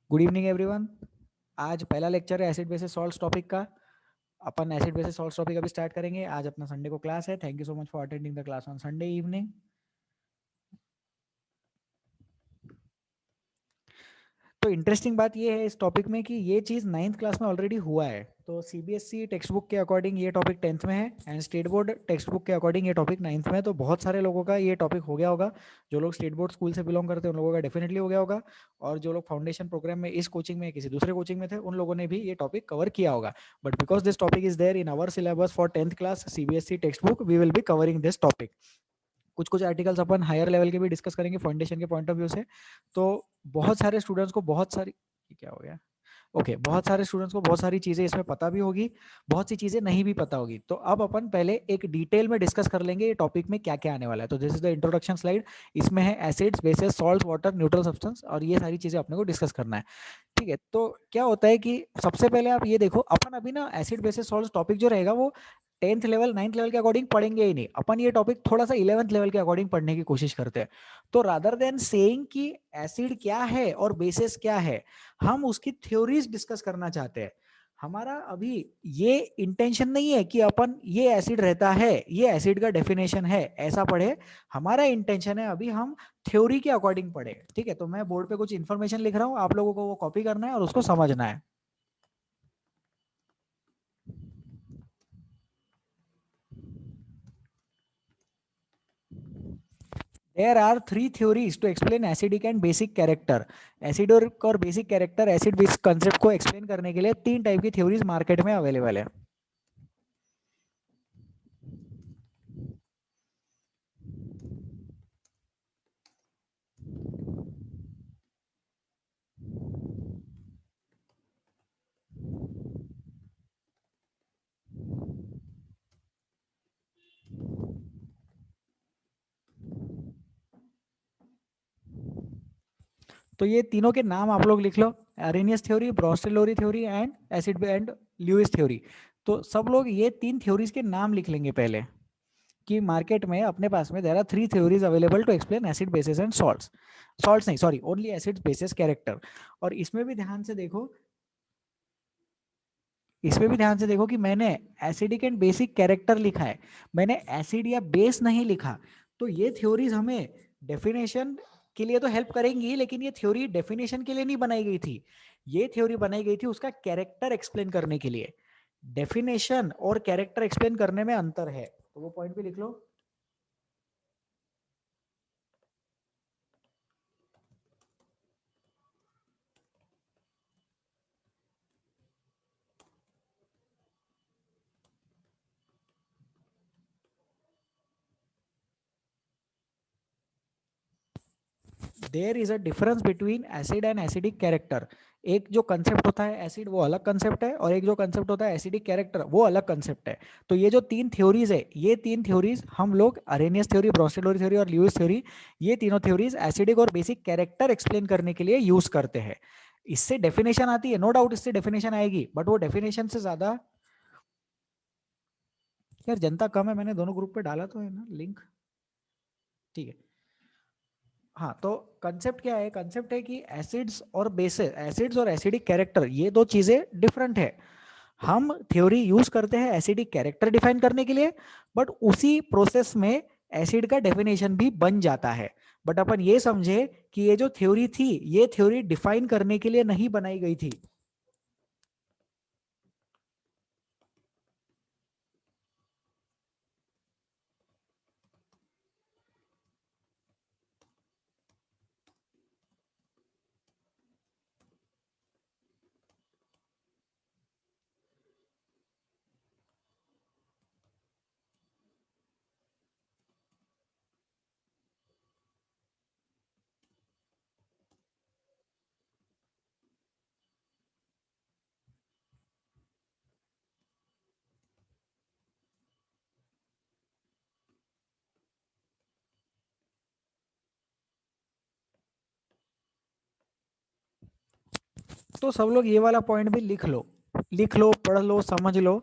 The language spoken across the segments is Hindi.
Good evening everyone. आज पहला लेक्चर है एसिड बेसिस सॉल्ट्स टॉपिक का। अपन एसिड बेसिस सॉल्ट्स टॉपिक अभी स्टार्ट करेंगे। आज अपना संडे को क्लास है। Thank you so much for attending the class on Sunday evening. तो इंटरेस्टिंग बात ये है इस टॉपिक में कि ये चीज़ 9th क्लास में ऑलरेडी हुआ है। तो सीबीएसई टेक्स्ट बुक के अकॉर्डिंग ये टॉपिक 10th में है and state board text book के अकॉर्डिंग ये टॉपिक 9th में है। तो बहुत सारे लोगों का ये टॉपिक हो गया होगा। जो लोग स्टेट बोर्ड स्कूल से बिलोंग करते हैं उन लोगों का डेफिनेटली हो गया होगा, और जो लोग फाउंडेशन प्रोग्राम में इस कोचिंग में किसी दूसरे कोचिंग में थे उन लोगों ने भी ये टॉपिक कवर किया होगा। But because this topic is there in our syllabus for 10th class CBSE text book, we will be covering this topic. कुछ कुछ आर्टिकल्स अपन हायर लेवल के भी डिस्कस करेंगे फाउंडेशन के पॉइंट ऑफ व्यू से। तो बहुत सारे स्टूडेंट्स को बहुत सारी, क्या हो गया, बहुत सारे स्टूडेंट्स को बहुत सारी चीजें इसमें पता भी होगी, बहुत सी चीजें नहीं भी पता होगी। तो अब अपन पहले एक डिटेल में डिस्कस कर लेंगे ये टॉपिक में क्या क्या आने वाला है। तो this is the introduction slide. इसमें है acids, bases, salt, water, neutral substance, और ये सारी चीजें अपने को डिस्कस करना है। ठीक है, तो क्या होता है कि सबसे पहले आप ये देखो, अपन अभी ना एसिड बेसिस सॉल्ट टॉपिक जो रहेगा वो 10th लेवल 9th लेवल के अकॉर्डिंग पढ़ेंगे ही नहीं। अपन ये टॉपिक थोड़ा सा 11th लेवल के अकॉर्डिंग पढ़ने की कोशिश करते हैं। तो रादर देन सेइंग कि एसिड क्या है और बेसिस क्या है, हम उसकी थ्योरीज डिस्कस करना चाहते हैं। हमारा अभी ये इंटेंशन नहीं है कि अपन ये एसिड रहता है, ये एसिड का डेफिनेशन है, ऐसा पढ़े। हमारा इंटेंशन है अभी हम थ्योरी के अकॉर्डिंग पढ़े। ठीक है, तो मैं बोर्ड पे कुछ इंफॉर्मेशन लिख रहा हूँ, आप लोगों को वो कॉपी करना है और उसको समझना है। There are three theories to explain acidic and basic character. Acidic और basic character, acid base concept को एक्सप्लेन करने के लिए तीन टाइप की थ्योरीज मार्केट में अवेलेबल है। तो ये तीनों के नाम आप लोग लिख लो, Arrhenius theory, Bronsted Lowry theory and acid and Lewis theory. तो सब लोग ये तीन थ्योरीज के नाम लिख लेंगे पहले, कि मार्केट में अपने पास में there are three theories available to explain acid bases and salts. Salts नहीं, sorry, only acid bases character. और इसमें भी ध्यान से देखो, इसमें भी ध्यान से देखो कि मैंने एसिडिक एंड बेसिक कैरेक्टर लिखा है, मैंने एसिड या बेस नहीं लिखा। तो ये थ्योरीज हमें डेफिनेशन के लिए तो हेल्प करेंगी, लेकिन ये थ्योरी डेफिनेशन के लिए नहीं बनाई गई थी। ये थ्योरी बनाई गई थी उसका कैरेक्टर एक्सप्लेन करने के लिए। डेफिनेशन और कैरेक्टर एक्सप्लेन करने में अंतर है, तो वो पॉइंट भी लिख लो। There is a difference between acid and acidic character. एक जो कंसेप्ट होता है एसिड वो अलग कंसेप्ट है, और एक जो कंसेप्ट होता है एसिडिक कैरेक्टर वो अलग कंसेप्ट है। तो ये जो तीन थ्योरीज है, ये तीन थ्योरीज हम लोग अरेनियस थ्योरी, ब्रोस्टेलोरी थ्योरी और ल्यूइस थ्योरी, ये तीनों थ्योरीज एसिडिक और बेसिक कैरेक्टर एक्सप्लेन करने के लिए यूज करते हैं। इससे डेफिनेशन आती है, नो डाउट इससे डेफिनेशन आएगी, बट वो डेफिनेशन से ज्यादा, यार जनता कम है, मैंने दोनों ग्रुप पे डाला तो है ना लिंक। ठीक है, हाँ, तो कंसेप्ट क्या है, कंसेप्ट है कि एसिड्स और बेसिस, एसिड्स और एसिडिक कैरेक्टर ये दो चीजें डिफरेंट है। हम थ्योरी यूज करते हैं एसिडिक कैरेक्टर डिफाइन करने के लिए, बट उसी प्रोसेस में एसिड का डेफिनेशन भी बन जाता है। बट अपन ये समझे कि ये जो थ्योरी थी ये थ्योरी डिफाइन करने के लिए नहीं बनाई गई थी। तो सब लोग ये वाला पॉइंट भी लिख लो, लिख लो, पढ़ लो, समझ लो।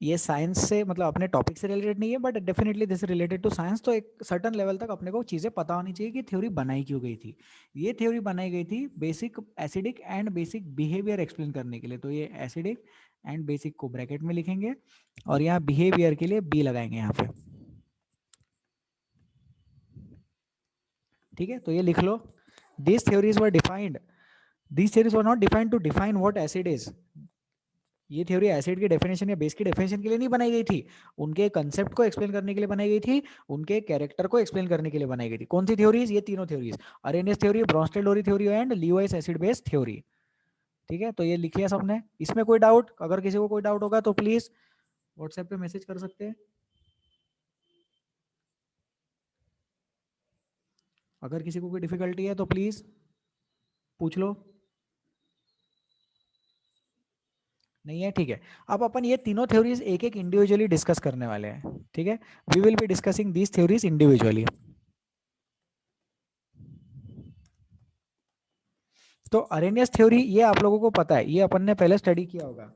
ये साइंस से मतलब अपने टॉपिक से रिलेटेड नहीं है, but definitely this related to science. तो एक सर्टन लेवल तक अपने को चीज़ें पता होनी चाहिए कि थ्योरी बनाई क्यों गई थी। ये थ्योरी बनाई गई थी basic acidic and basic behaviour explain करने के लिए। तो ये एसिडिक एंड बेसिक को ब्रैकेट में लिखेंगे और यहाँ बिहेवियर के लिए बी लगाएंगे यहाँ पे। ठीक है, तो ये लिख लो, these theories were defined, these theories were not defined to define what acid is। ये थ्योरी एसिड की डेफिनेशन या बेस की डेफिनेशन के लिए नहीं बनाई गई थी, उनके कंसेप्ट को एक्सप्लेन करने के लिए बनाई गई थी, उनके कैरेक्टर को एक्सप्लेन करने के लिए बनाई गई थी। कौन सी थ्योरीज? ये तीनों theories, Arrhenius theory, Bronsted Lowry theory and Lewis acid base theory. ठीक है, तो ये लिख लिया सबने। इसमें कोई डाउट? अगर किसी को कोई डाउट होगा तो प्लीज व्हाट्सएप पे मैसेज कर सकते हैं। अगर किसी को कोई डिफिकल्टी है तो प्लीज पूछ लो। नहीं है? ठीक है, अब अपन ये तीनों थ्योरीज एक एक इंडिविजुअली डिस्कस करने वाले हैं। ठीक है, we will be discussing these theories individually. तो अरेनियस थ्योरी ये आप लोगों को पता है, ये अपन ने पहले स्टडी किया होगा।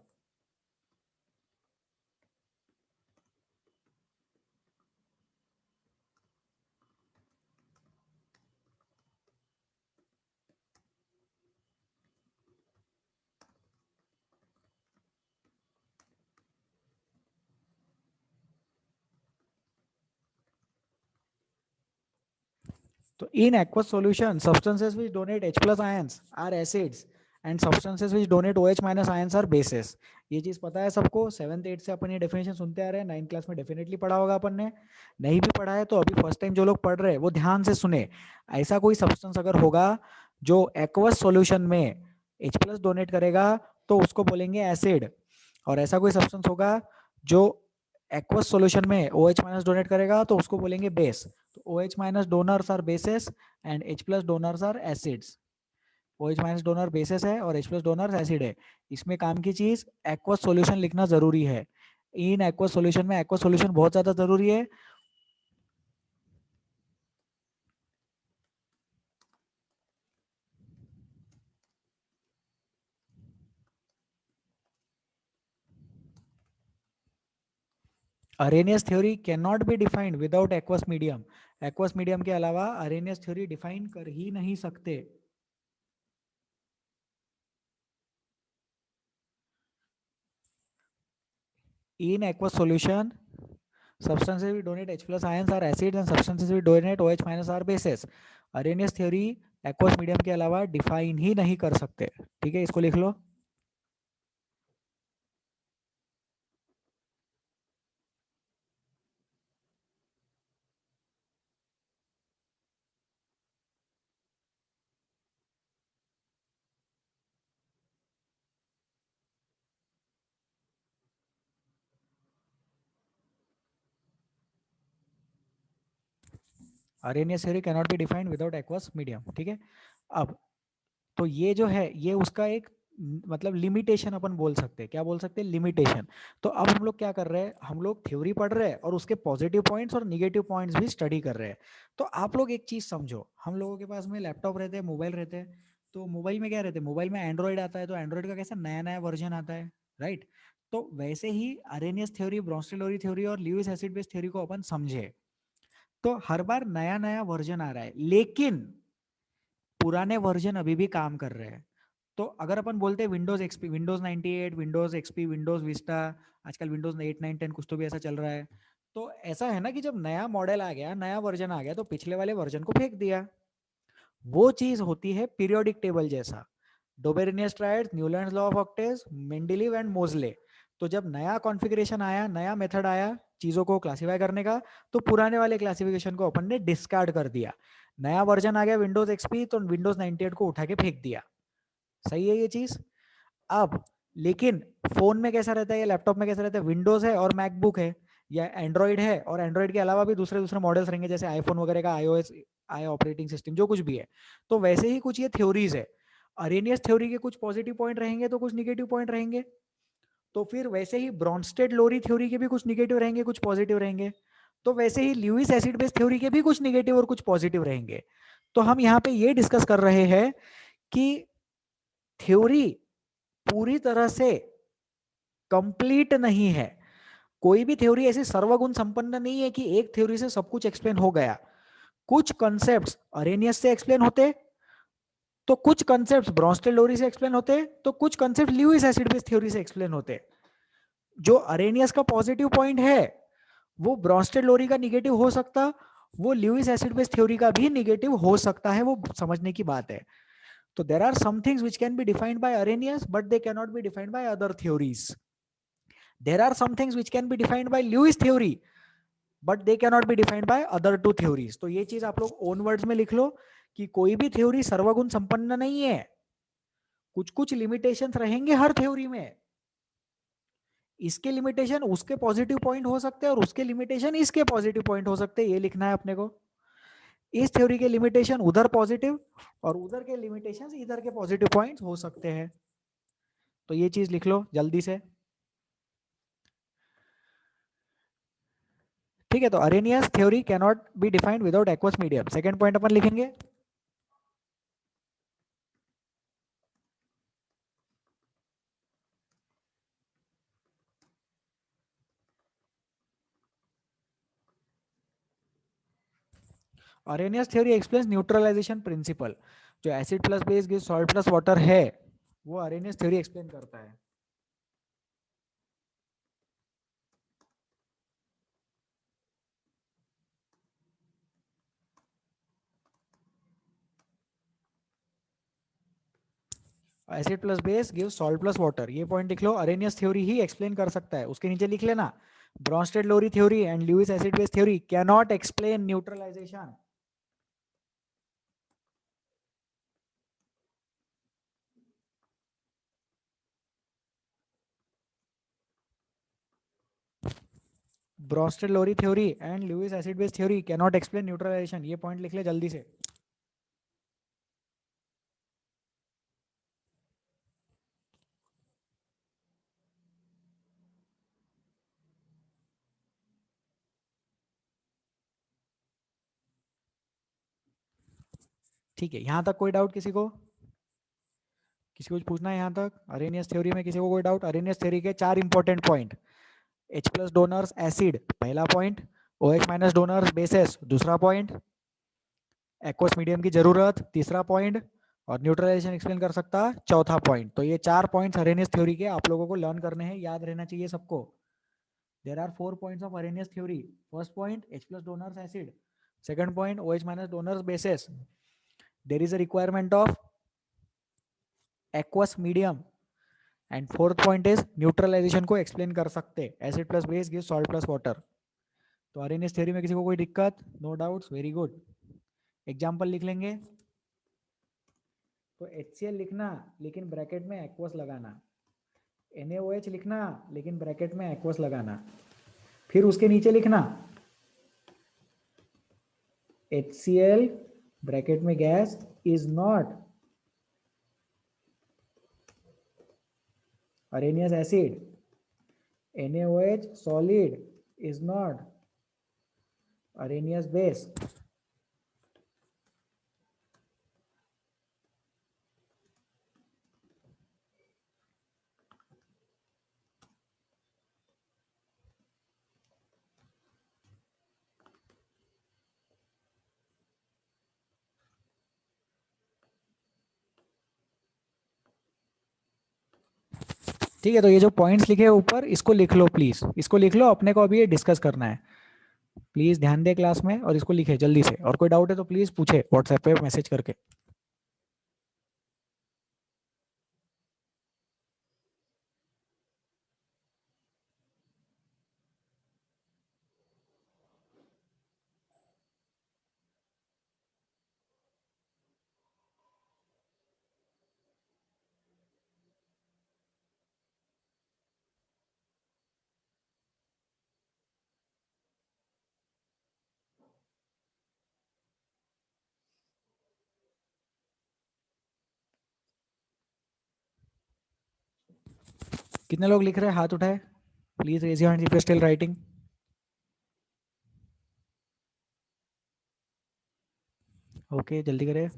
तो in aqueous solution, substances which donate H plus ions are acids and substances which donate OH minus ions are bases। ये चीज पता है सबको? 7th 8th से अपन ये डेफिनेशन सुनते आ रहे हैं, 9th क्लास में डेफिनेटली पढ़ा होगा अपन ने। नहीं भी पढ़ा है तो अभी फर्स्ट टाइम जो लोग पढ़ रहे हैं वो ध्यान से सुने। ऐसा कोई सब्सटेंस अगर होगा जो एक्वस सॉल्यूशन में H प्लस डोनेट करेगा तो उसको बोलेंगे एसिड, और ऐसा कोई सब्सटेंस होगा जो एक्वस सॉल्यूशन में OH माइनस डोनेट करेगा तो उसको बोलेंगे बेस। तो OH minus donors are bases and H plus donors are acids. OH minus donor bases है और H प्लस डोनर एसिड है। इसमें काम की चीज एक्वस सॉल्यूशन लिखना जरूरी है। इन एक्वस सॉल्यूशन में एक्वस सॉल्यूशन बहुत ज्यादा जरूरी है। Arrhenius theory can not be defined without aqueous medium. Aqueous medium के अलावा अरेनियस थ्योरी डिफाइन कर ही नहीं सकते। In aqueous solution substances which donate H plus ions are acids and substances which donate OH minus are bases। Arrhenius theory aqueous medium के अलावा डिफाइन ही नहीं कर सकते। ठीक है, इसको लिख लो। Arrhenius theory can not be defined without aqueous medium. ठीक है, अब तो ये जो है ये उसका एक मतलब लिमिटेशन अपन बोल सकते हैं। क्या बोल सकते हैं? लिमिटेशन। तो अब हम लोग क्या कर रहे हैं, हम लोग थ्योरी पढ़ रहे हैं और उसके पॉजिटिव पॉइंट्स और निगेटिव पॉइंट्स भी स्टडी कर रहे हैं। तो आप लोग एक चीज समझो, हम लोगों के पास में लैपटॉप रहते हैं, मोबाइल रहते हैं। तो मोबाइल में क्या रहते हैं? मोबाइल में एंड्रॉइड आता है, तो एंड्रॉइड का कैसा नया नया वर्जन आता है, राइट? तो वैसे ही अरेनियस थ्योरी, ब्रोंस्टेड-लोरी थ्योरी और ल्यूइस एसिड बेस थ्योरी को अपन समझे तो हर बार नया नया वर्जन आ रहा है, लेकिन पुराने वर्जन अभी भी काम कर रहे हैं। तो अगर अपन बोलते हैं Windows XP, Windows 98, Windows XP, Windows Vista, आजकल विंडोज 8 9 10 कुछ तो भी ऐसा चल रहा है। तो ऐसा है ना कि जब नया मॉडल आ गया, नया वर्जन आ गया, तो पिछले वाले वर्जन को फेंक दिया। वो चीज होती है पीरियोडिक टेबल जैसा। Dobereiner's triad, Newlands law of octaves, Mendeleev and Moseley. तो जब नया कॉन्फ़िगरेशन आया, नया मेथड आया चीजों को क्लासिफाई करने का, तो पुराने वाले क्लासिफिकेशन को अपन ने डिस्कार्ड कर दिया। नया वर्जन आ गया विंडोज एक्सपी, तो विंडोज 98 को उठा के फेंक दिया। सही है ये चीज? अब लेकिन फोन में कैसा रहता है या लैपटॉप में कैसा रहता है? विंडोज है और मैकबुक है या एंड्रॉइड है और एंड्रॉइड के अलावा भी दूसरे दूसरे मॉडल्स रहेंगे, जैसे आईफोन वगैरह का आईओएस, आई ऑपरेटिंग सिस्टम, जो कुछ भी है। तो वैसे ही कुछ ये थ्योरीज है। अरेनियस थ्योरी के कुछ पॉजिटिव पॉइंट रहेंगे तो कुछ निगेटिव पॉइंट रहेंगे। तो फिर वैसे ही ब्रॉन्स्टेड लोरी थ्योरी के भी कुछ निगेटिव रहेंगे, कुछ पॉजिटिव रहेंगे। तो वैसे ही ल्यूइस एसिड बेस थ्योरी के भी कुछ निगेटिव और कुछ पॉजिटिव रहेंगे। तो हम यहाँ पे ये डिस्कस कर रहे हैं कि थ्योरी पूरी तरह से कंप्लीट नहीं है। कोई भी थ्योरी ऐसी सर्वगुण संपन्न नहीं है कि एक थ्योरी से सब कुछ एक्सप्लेन हो गया। कुछ कॉन्सेप्ट्स अरेनियस से एक्सप्लेन होते, तो कुछ कॉन्सेप्ट्स ब्रोंस्टेड-लोरी से एक्सप्लेन होते, तो कुछ concept Lewis acid base theory से एक्सप्लेन होते। जो अरेनियस का पॉजिटिव पॉइंट है वो ब्रोंस्टेड-लोरी का निगेटिव हो सकता, वो ल्यूइस एसिड बेस थ्योरी का भी निगेटिव हो सकता है, वो समझने की बात है। तो there are some things which can be defined by Arrhenius but they can not be defined by other theories. There are some things which can be defined by Lewis theory but they can not be defined by other two theories. तो ये चीज आप लोग ओन वर्ड्स में लिख लो कि कोई भी थ्योरी सर्वगुण संपन्न नहीं है, कुछ कुछ लिमिटेशंस रहेंगे हर थ्योरी में। इसके लिमिटेशन उसके पॉजिटिव पॉइंट हो सकते हैं और उसके लिमिटेशन इसके पॉजिटिव पॉइंट हो सकते हैं, ये लिखना है अपने को। इस थ्योरी के लिमिटेशन उधर पॉजिटिव और उधर के लिमिटेशन इधर के पॉजिटिव पॉइंट्स हो सकते हैं। तो ये चीज लिख लो जल्दी से। ठीक है, तो Arrhenius theory can not be defined without aqueous medium, second point अपन लिखेंगे। Arrhenius theory explains neutralization principle। जो acid plus base give salt plus water है वो Arrhenius theory एक्सप्लेन करता है। Acid plus base give salt plus water, ये पॉइंट लिख लो। Arrhenius theory ही एक्सप्लेन कर सकता है। उसके नीचे लिख लेना Bronsted-Lowry theory and Lewis acid base theory cannot explain neutralization। Bronsted-Lowry theory and Lewis acid base theory cannot explain neutralization, ये पॉइंट लिख ले जल्दी से। ठीक है, यहां तक कोई डाउट किसी को? किसी को कुछ पूछना है यहाँ तक? Arrhenius theory में किसी को कोई डाउट? Arrhenius theory के 4 important point. H plus donors acid पहला point, OH minus donors bases दूसरा पॉइंट, एक्वस मीडियम की जरूरत तीसरा पॉइंट, और न्यूट्रलाइजेशन एक्सप्लेन कर सकता चौथा पॉइंट। तो ये 4 पॉइंट्स अरेनियस थ्योरी के आप लोगों को लर्न करने हैं, याद रहना चाहिए सबको। There are 4 points of Arrhenius theory. First point H plus donors acid, second point OH minus donors bases, there is a requirement of aqueous medium, and fourth point is neutralisation को एक्सप्लेन कर सकते, acid plus base give salt plus water. तो आरएनएस थ्योरी में किसी को कोई दिक्कत? No doubts, very good. Example लिख लेंगे। तो HCl लिखना लेकिन ब्रैकेट में एक्वस लगाना, NaOH लिखना लेकिन ब्रैकेट में एक्वस लगाना, फिर उसके नीचे लिखना HCl ब्रैकेट में gas is not Arrhenius acid, NaOH solid is not Arrhenius base. ठीक है, तो ये जो पॉइंट्स लिखे हैं ऊपर इसको लिख लो प्लीज, इसको लिख लो, अपने को अभी ये डिस्कस करना है। प्लीज ध्यान दे क्लास में और इसको लिखे जल्दी से, और कोई डाउट है तो प्लीज पूछे व्हाट्सएप पे मैसेज करके। कितने लोग लिख रहे हैं? हाथ उठाए please, raise your hand if you still writing. Okay, जल्दी करें।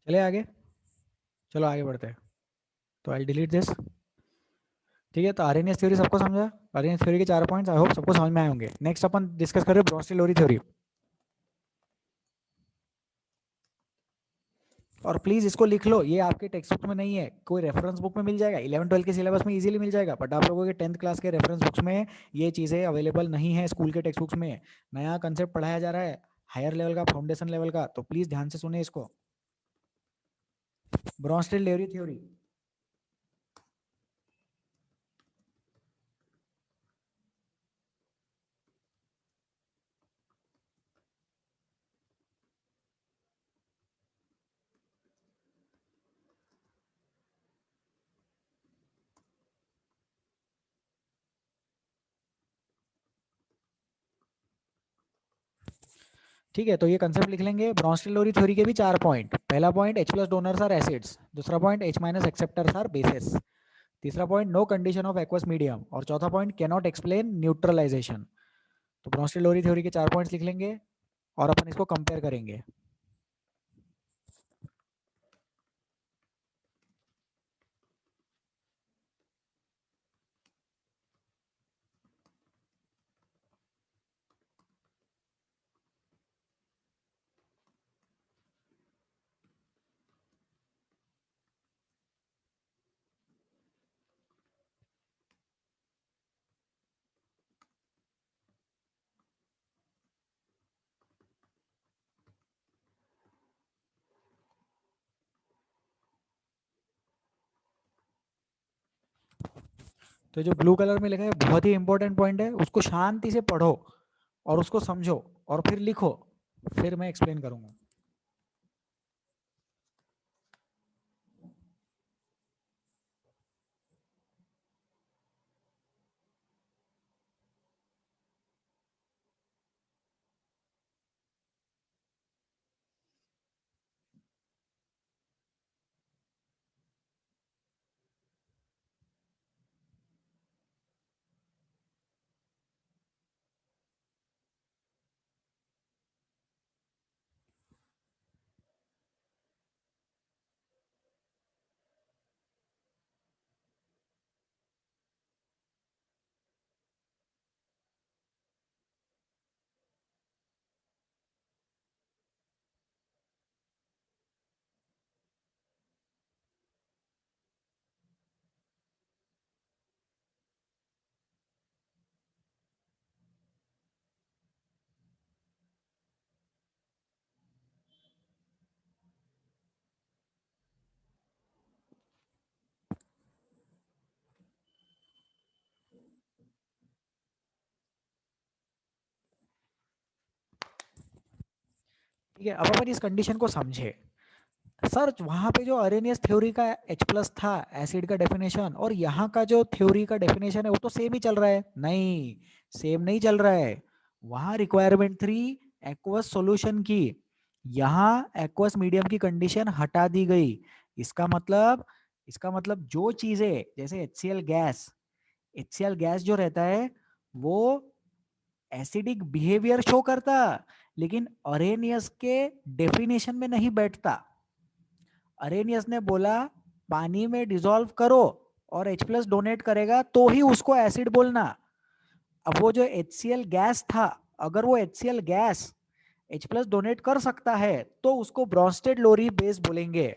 चले आगे, चलो आगे बढ़ते हैं। तो आई डिलीट दिस। ठीक है, तो आरएनएस थ्योरी सबको समझा? आरएनएस थ्योरी के 4 पॉइंट्स आई होप सबको समझ में आए होंगे। नेक्स्ट अपन डिस्कस करें ब्रोंस्टेल-लोरी थ्योरी। और प्लीज इसको लिख लो, ये आपके टेक्स्ट बुक में नहीं है, कोई रेफरेंस बुक में मिल जाएगा, 11-12 के सिलेबस में इजीली मिल जाएगा, बट आप लोगों के 10th क्लास के रेफरेंस बुक्स में ये चीज़ें अवेलेबल नहीं है, स्कूल के टेक्स्ट बुक्स में। नया कंसेप्ट पढ़ाया जा रहा है, हायर लेवल का, फाउंडेशन लेवल का, तो प्लीज ध्यान से सुने इसको। ब्रोंस्टेल-लेवरी थ्योरी। ठीक है, तो ये कंसेप्ट लिख लेंगे। ब्रोंस्टेल-लोरी थ्योरी के भी 4 पॉइंट। पहला point, H plus donors are acids. दूसरा point, H minus acceptors are bases. तीसरा point, no condition of aqueous medium. और चौथा point, can not explain neutralisation. तो ब्रोंस्टेल-लोरी थ्योरी के 4 पॉइंट्स लिख लेंगे और अपन इसको कंपेयर करेंगे। तो जो ब्लू कलर में लिखा है बहुत ही इंपॉर्टेंट पॉइंट है, उसको शांति से पढ़ो और उसको समझो और फिर लिखो, फिर मैं एक्सप्लेन करूंगा। ठीक है, अब अपन इस कंडीशन को समझे। सर वहां पे जो अरेनियस थ्योरी का H प्लस था एसिड का डेफिनेशन, और यहाँ का जो थ्योरी का डेफिनेशन है वो तो सेम ही चल रहा है। नहीं, सेम नहीं चल रहा है। वहां रिक्वायरमेंट थी एक्वस सॉल्यूशन की, यहाँ एक्वस मीडियम की कंडीशन हटा दी गई। इसका मतलब जो चीजें जैसे HCl गैस जो रहता है वो एसिडिक बिहेवियर शो करता, लेकिन अरेनियस के डेफिनेशन में नहीं बैठता। अरेनियस ने बोला पानी में डिसॉल्व करो और H प्लस डोनेट करेगा तो ही उसको एसिड बोलना। अब वो जो HCl गैस था, अगर वो HCl gas H plus donate कर सकता है तो उसको ब्रोंस्टेड-लोरी बेस बोलेंगे,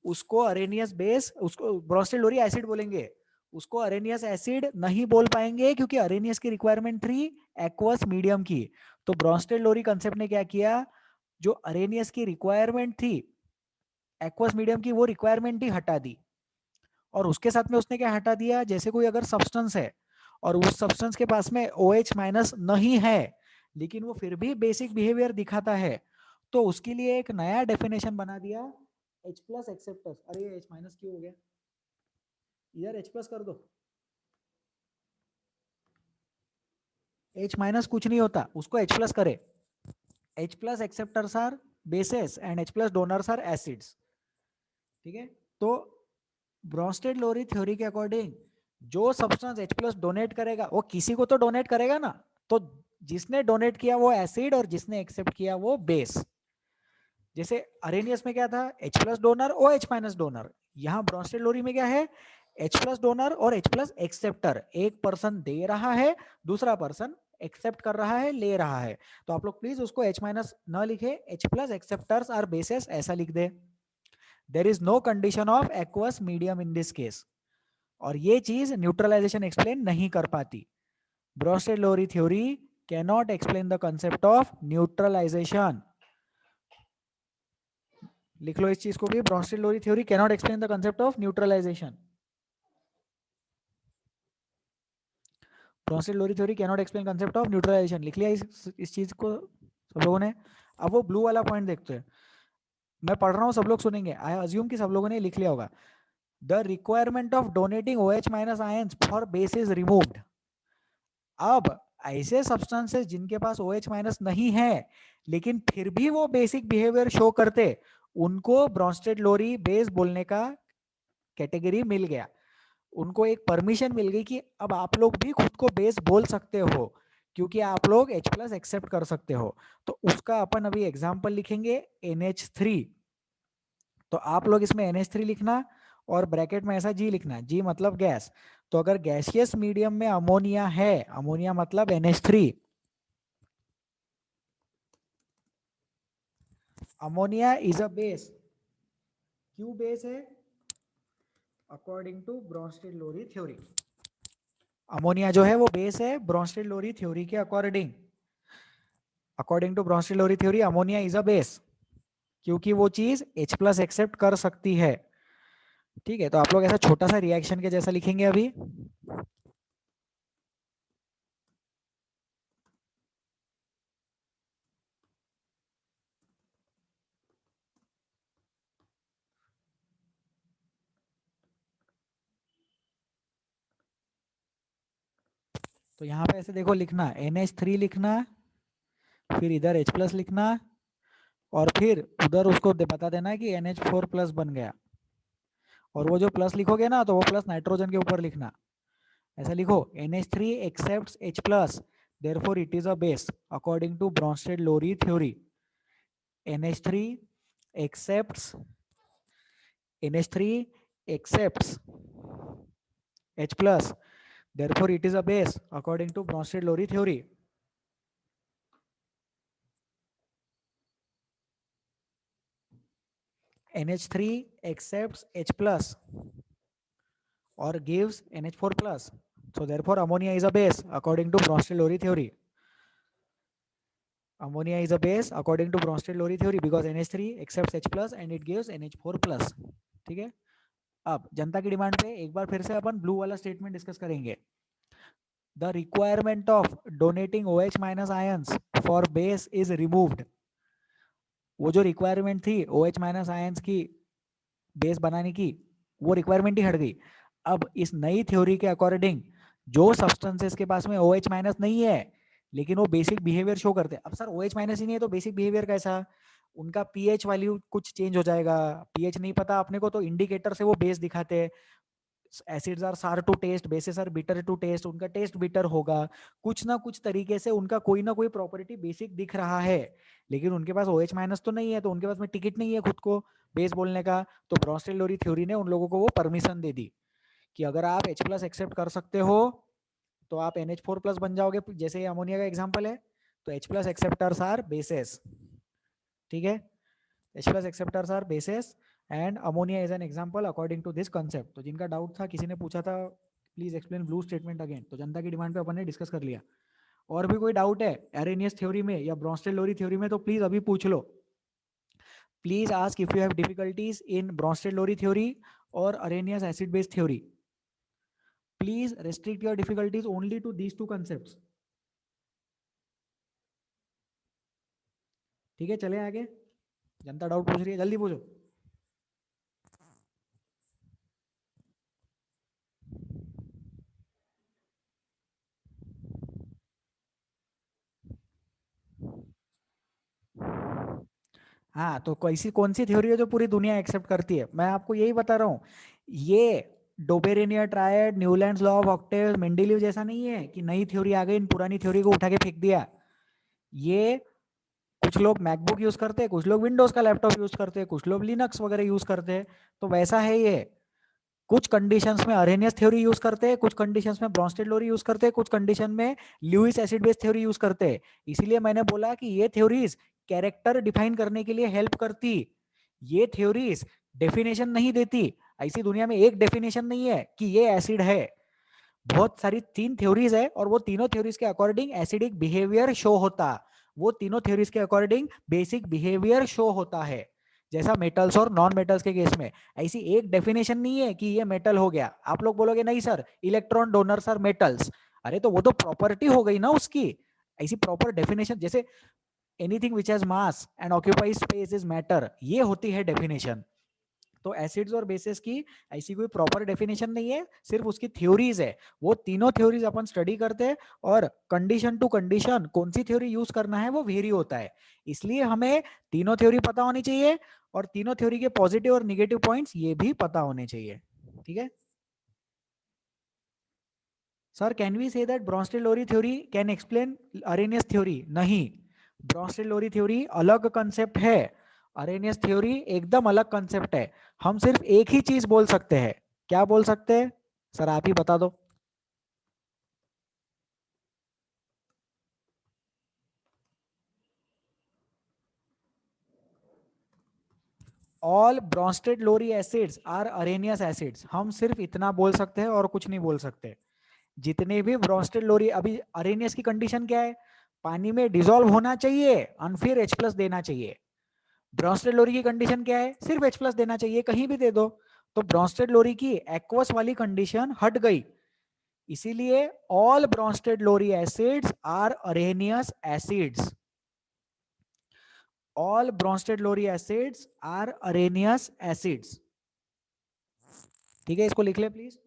उसको अरेनियस बेस, उसको ब्रोंस्टेड-लोरी एसिड बोलेंगे। उसको अरेनियस एसिड नहीं बोल पाएंगे क्योंकि अरेनियस की रिक्वायरमेंट थी एक्वस मीडियम की। तो ब्रोंस्टेड-लोरी कंसेप्ट ने क्या किया, जो अरेनियस की रिक्वायरमेंट थी एक्वस मीडियम की, वो रिक्वायरमेंट ही हटा दी। और उसके साथ में उसने क्या हटा दिया, जैसे कोई अगर सब्सटेंस है और उस सब्सटेंस के पास में OH माइनस नहीं है लेकिन वो फिर भी बेसिक बिहेवियर दिखाता है, तो उसके लिए एक नया डेफिनेशन बना दिया, H प्लस एक्सेप्टर्स। अरे H माइनस क्यों हो गया, इधर H प्लस कर दो। H माइनस कुछ नहीं होता, उसको H प्लस करे। H plus acceptors are bases and H plus donors are acids. ठीक है, तो ब्रोंस्टेड-लोरी थ्योरी के अकॉर्डिंग जो सब्सटेंस H प्लस डोनेट करेगा वो किसी को तो डोनेट करेगा ना, तो जिसने डोनेट किया वो एसिड और जिसने एक्सेप्ट किया वो बेस। जैसे अरेनियस में क्या था, H plus donor O H minus donor, यहाँ ब्रॉन्स्टेड लोरी में क्या है, H प्लस डोनर और H प्लस एक्सेप्टर, एक पर्सन दे रहा है, दूसरा पर्सन एक्सेप्ट कर रहा है, ले रहा है। तो आप लोग प्लीज उसको H माइनस न लिखे, H plus acceptors are bases ऐसा लिख दे। There is no condition of aqueous medium in this case, और ये चीज न्यूट्रलाइजेशन एक्सप्लेन नहीं कर पाती। Bronsted Lowry theory cannot explain the concept of neutralisation. लिख लो इस चीज को भी, Bronsted Lowry theory cannot explain the concept of neutralisation. Bronsted Lowry theory cannot explain concept of neutralisation, लिख लिया इस चीज को सब लोगों ने। अब वो ब्लू वाला पॉइंट देखते हैं, मैं पढ़ रहा हूँ सब लोग सुनेंगे, आई अज्यूम कि सब लोगों ने लिख लिया होगा। The requirement of donating OH minus ions for base is removed. अब ऐसे सब्सटेंसेस जिनके पास OH माइनस नहीं है लेकिन फिर भी वो बेसिक बिहेवियर शो करते, उनको ब्रॉन्स्टेड लोरी बेस बोलने का कैटेगरी मिल गया। उनको एक परमिशन मिल गई कि अब आप लोग भी खुद को बेस बोल सकते हो, क्योंकि आप लोग H प्लस एक्सेप्ट कर सकते हो। तो उसका अपन अभी एग्जाम्पल लिखेंगे NH3। तो आप लोग इसमें NH3 लिखना और ब्रैकेट में ऐसा G लिखना, G मतलब गैस। तो अगर गैसियस मीडियम में अमोनिया है, अमोनिया मतलब NH3, ammonia is a base. क्यों बेस है? According to Bronsted Lowry theory, ammonia जो है वो बेस है ब्रॉन्स्टेड लोरी थ्योरी के according. According to Bronsted Lowry theory ammonia is a base, क्योंकि वो चीज H प्लस एक्सेप्ट कर सकती है। ठीक है, तो आप लोग ऐसा छोटा सा रिएक्शन के जैसा लिखेंगे अभी। तो यहाँ पे ऐसे देखो लिखना, NH3 लिखना, फिर इधर H प्लस लिखना, और फिर उधर उसको बता देना कि NH4 प्लस बन गया। और वो जो प्लस लिखोगे ना, तो वो प्लस नाइट्रोजन के ऊपर लिखना। ऐसा लिखो, NH3 accepts H plus, therefore it is a base according to Bronsted-Lowry theory. NH3 accepts NH3 accepts H plus, therefore it is a base according to Bronsted-Lowry theory. NH3 accepts H plus or gives NH4 plus. So therefore ammonia is a base according to Bronsted-Lowry theory. Ammonia is a base according to Bronsted-Lowry theory because NH3 accepts H plus and it gives NH4 plus. ठीक है, अब जनता की डिमांड पे एक बार फिर से अपन ब्लू वाला स्टेटमेंट डिस्कस करेंगे। The requirement of donating OH minus ions for base is removed. वो जो रिक्वायरमेंट थी OH माइनस आयंस की बेस बनाने की, वो रिक्वायरमेंट ही हट गई। अब इस नई थ्योरी के अकॉर्डिंग जो सब्सटेंसेस के पास में OH माइनस नहीं है लेकिन वो बेसिक बिहेवियर शो करते हैं, अब सर OH माइनस ही नहीं है तो बेसिक बिहेवियर कैसा? उनका पीएच वैल्यू कुछ चेंज हो जाएगा। पीएच नहीं पता अपने को तो इंडिकेटर से वो बेस दिखाते हैं। Acids are sour to taste, bases are bitter to taste, उनका टेस्ट बिटर होगा। कुछ ना कुछ तरीके से उनका कोई ना कोई प्रॉपर्टी बेसिक दिख रहा है, लेकिन उनके पास OH माइनस तो नहीं है, तो उनके पास में टिकट नहीं है खुद को बेस बोलने का। तो ब्रॉन्स्टेड-लोरी थ्योरी ने उन लोगों को वो परमिशन दे दी कि अगर आप H प्लस एक्सेप्ट कर सकते हो तो आप NH4 प्लस बन जाओगे, जैसे ये अमोनिया का एग्जाम्पल है। तो H plus acceptors are bases. ठीक है, H plus acceptors are bases and ammonia is an example according to this concept. तो जिनका डाउट था, किसी ने पूछा था please explain blue statement again, तो जनता की डिमांड पे अपन ने डिस्कस कर लिया। और भी कोई डाउट है अरेनियस थ्योरी में या ब्रॉन्स्टेड-लोरी थ्योरी में तो प्लीज अभी पूछ लो। Please ask if you have difficulties in Bronsted Lowry theory और Arrhenius acid base theory. Please restrict your difficulties only to these two concepts. ठीक है, चले आगे। जनता डाउट पूछ रही है, जल्दी पूछो। हाँ, तो कैसी कौन सी थ्योरी है जो पूरी दुनिया एक्सेप्ट करती है? मैं आपको यही बता रहा हूँ। ये Dobereiner triad, Newlands law of octave, Mendeleev जैसा नहीं है कि नई थ्योरी आ गई, इन पुरानी थ्योरी को उठा के फेंक दिया। ये कुछ लोग मैकबुक यूज करते हैं, कुछ लोग विंडोज का लैपटॉप यूज करते हैं, कुछ लोग लिनक्स वगैरह यूज करते हैं। तो वैसा है ये, कुछ कंडीशंस में अरेनियस थ्योरी यूज करते हैं, कुछ कंडीशंस में ब्रोंस्टेड थ्योरी यूज करते हैं, कुछ कंडीशन में Lewis acid base theory use करते हैं। इसीलिए मैंने बोला कि ये थ्योरीज कैरेक्टर डिफाइन करने के लिए हेल्प करती, ये थ्योरीज डेफिनेशन नहीं देती। ऐसी दुनिया में एक डेफिनेशन नहीं है कि ये एसिड है, बहुत सारी 3 थ्योरीज है और वो तीनों थ्योरीज के अकॉर्डिंग एसिडिक बिहेवियर शो होता, वो तीनों थ्योरीज के अकॉर्डिंग बेसिक बिहेवियर शो होता है। जैसा मेटल्स और नॉन मेटल्स के केस में ऐसी एक डेफिनेशन नहीं है कि ये मेटल हो गया। आप लोग बोलोगे नहीं sir electron donors are metals, अरे तो वो तो प्रॉपर्टी हो गई ना उसकी। ऐसी प्रॉपर डेफिनेशन जैसे anything which has mass and occupies space is matter, ये होती है डेफिनेशन। तो एसिड्स और बेसिस की ऐसी कोई प्रॉपर डेफिनेशन नहीं है, सिर्फ उसकी थ्योरीज है। वो तीनों थ्योरीज अपन स्टडी करते हैं और कंडीशन टू कंडीशन कौन सी थ्योरी यूज करना है वो वेरी होता है। इसलिए हमें तीनों थ्योरी पता होनी चाहिए और तीनों थ्योरी के पॉजिटिव और निगेटिव पॉइंट्स ये भी पता होने चाहिए। ठीक है sir, can we say that Bronsted Lowry theory can explain Arrhenius theory? नहीं, ब्रोंस्टेड-लोरी थ्योरी अलग कंसेप्ट है, अरेनियस थ्योरी एकदम अलग कंसेप्ट है। हम सिर्फ एक ही चीज बोल सकते हैं। क्या बोल सकते हैं सर, आप ही बता दो। All Bronsted Lowry acids are Arrhenius acids, हम सिर्फ इतना बोल सकते हैं और कुछ नहीं बोल सकते। जितने भी ब्रोंस्टेड-लोरी, अभी अरेनियस की कंडीशन क्या है, पानी में डिसॉल्व होना चाहिए और फिर H प्लस देना चाहिए। ब्रोंस्टेड लोरी की कंडीशन क्या है, सिर्फ H प्लस देना चाहिए, कहीं भी दे दो। तो ब्रोंस्टेड लोरी की एक्वस वाली कंडीशन हट गई, इसीलिए all Bronsted Lowry acids are Arrhenius acids. All Bronsted Lowry acids are Arrhenius acids. ठीक है, इसको लिख ले प्लीज।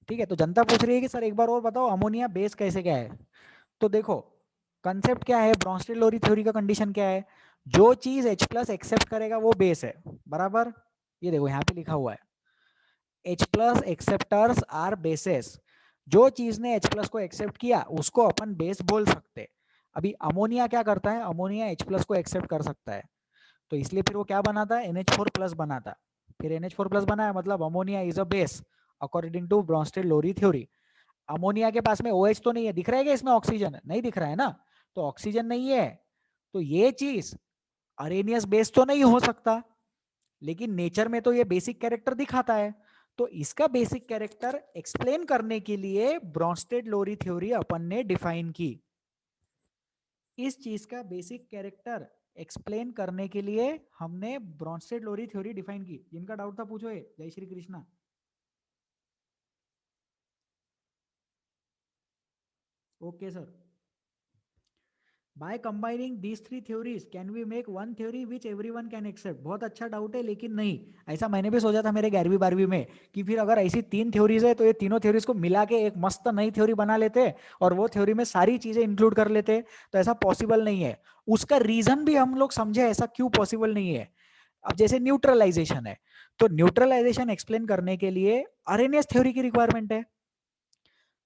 ठीक है, तो जनता पूछ रही है कि सर एक बार और बताओ अमोनिया बेस कैसे क्या है। तो देखो कंसेप्ट क्या है, ब्रोंस्टेड लोरी थ्योरी का कंडीशन क्या है, जो चीज H प्लस एक्सेप्ट करेगा वो बेस है, बराबर। ये देखो यहाँ पे लिखा हुआ है H plus acceptors are bases, जो चीज ने H प्लस को एक्सेप्ट किया उसको अपन बेस बोल सकते। अभी अमोनिया क्या करता है, अमोनिया H प्लस को एक्सेप्ट कर सकता है, तो इसलिए फिर वो क्या बनाता है, NH4 प्लस बनाता। फिर NH4 प्लस बनाया मतलब ammonia is a base according to Bronsted Lowry theory. Ammonia के पास में OH तो नहीं है, दिख रहा है क्या इसमें ऑक्सीजन, नहीं दिख रहा है ना, तो ऑक्सीजन नहीं है, तो ये चीज अरेनियस बेस तो नहीं हो सकता, लेकिन नेचर में तो ये बेसिक कैरेक्टर दिखाता है। तो इसका बेसिक कैरेक्टर एक्सप्लेन करने के लिए ब्रोंस्टेड लोरी थ्योरी अपन ने डिफाइन की। इस चीज का बेसिक कैरेक्टर एक्सप्लेन करने के लिए हमने ब्रोंस्टेड लोरी थ्योरी डिफाइन की। जिनका डाउट था पूछो, जय Shri Krishna. Okay sir. By combining these 3 theories can we make one theory which everyone can accept? बहुत अच्छा डाउट है, लेकिन नहीं, ऐसा मैंने भी सोचा था मेरे 11वीं 12वीं में कि फिर अगर ऐसी 3 थ्योरीज है तो ये तीनों थ्योरीज को मिला के एक मस्त नई थ्योरी बना लेते और वो थ्योरी में सारी चीजें इंक्लूड कर लेते। तो ऐसा पॉसिबल नहीं है। उसका रीजन भी हम लोग समझे ऐसा क्यों पॉसिबल नहीं है। अब जैसे न्यूट्रलाइजेशन है, तो न्यूट्रलाइजेशन एक्सप्लेन करने के लिए आरएनएस थ्योरी की रिक्वायरमेंट है।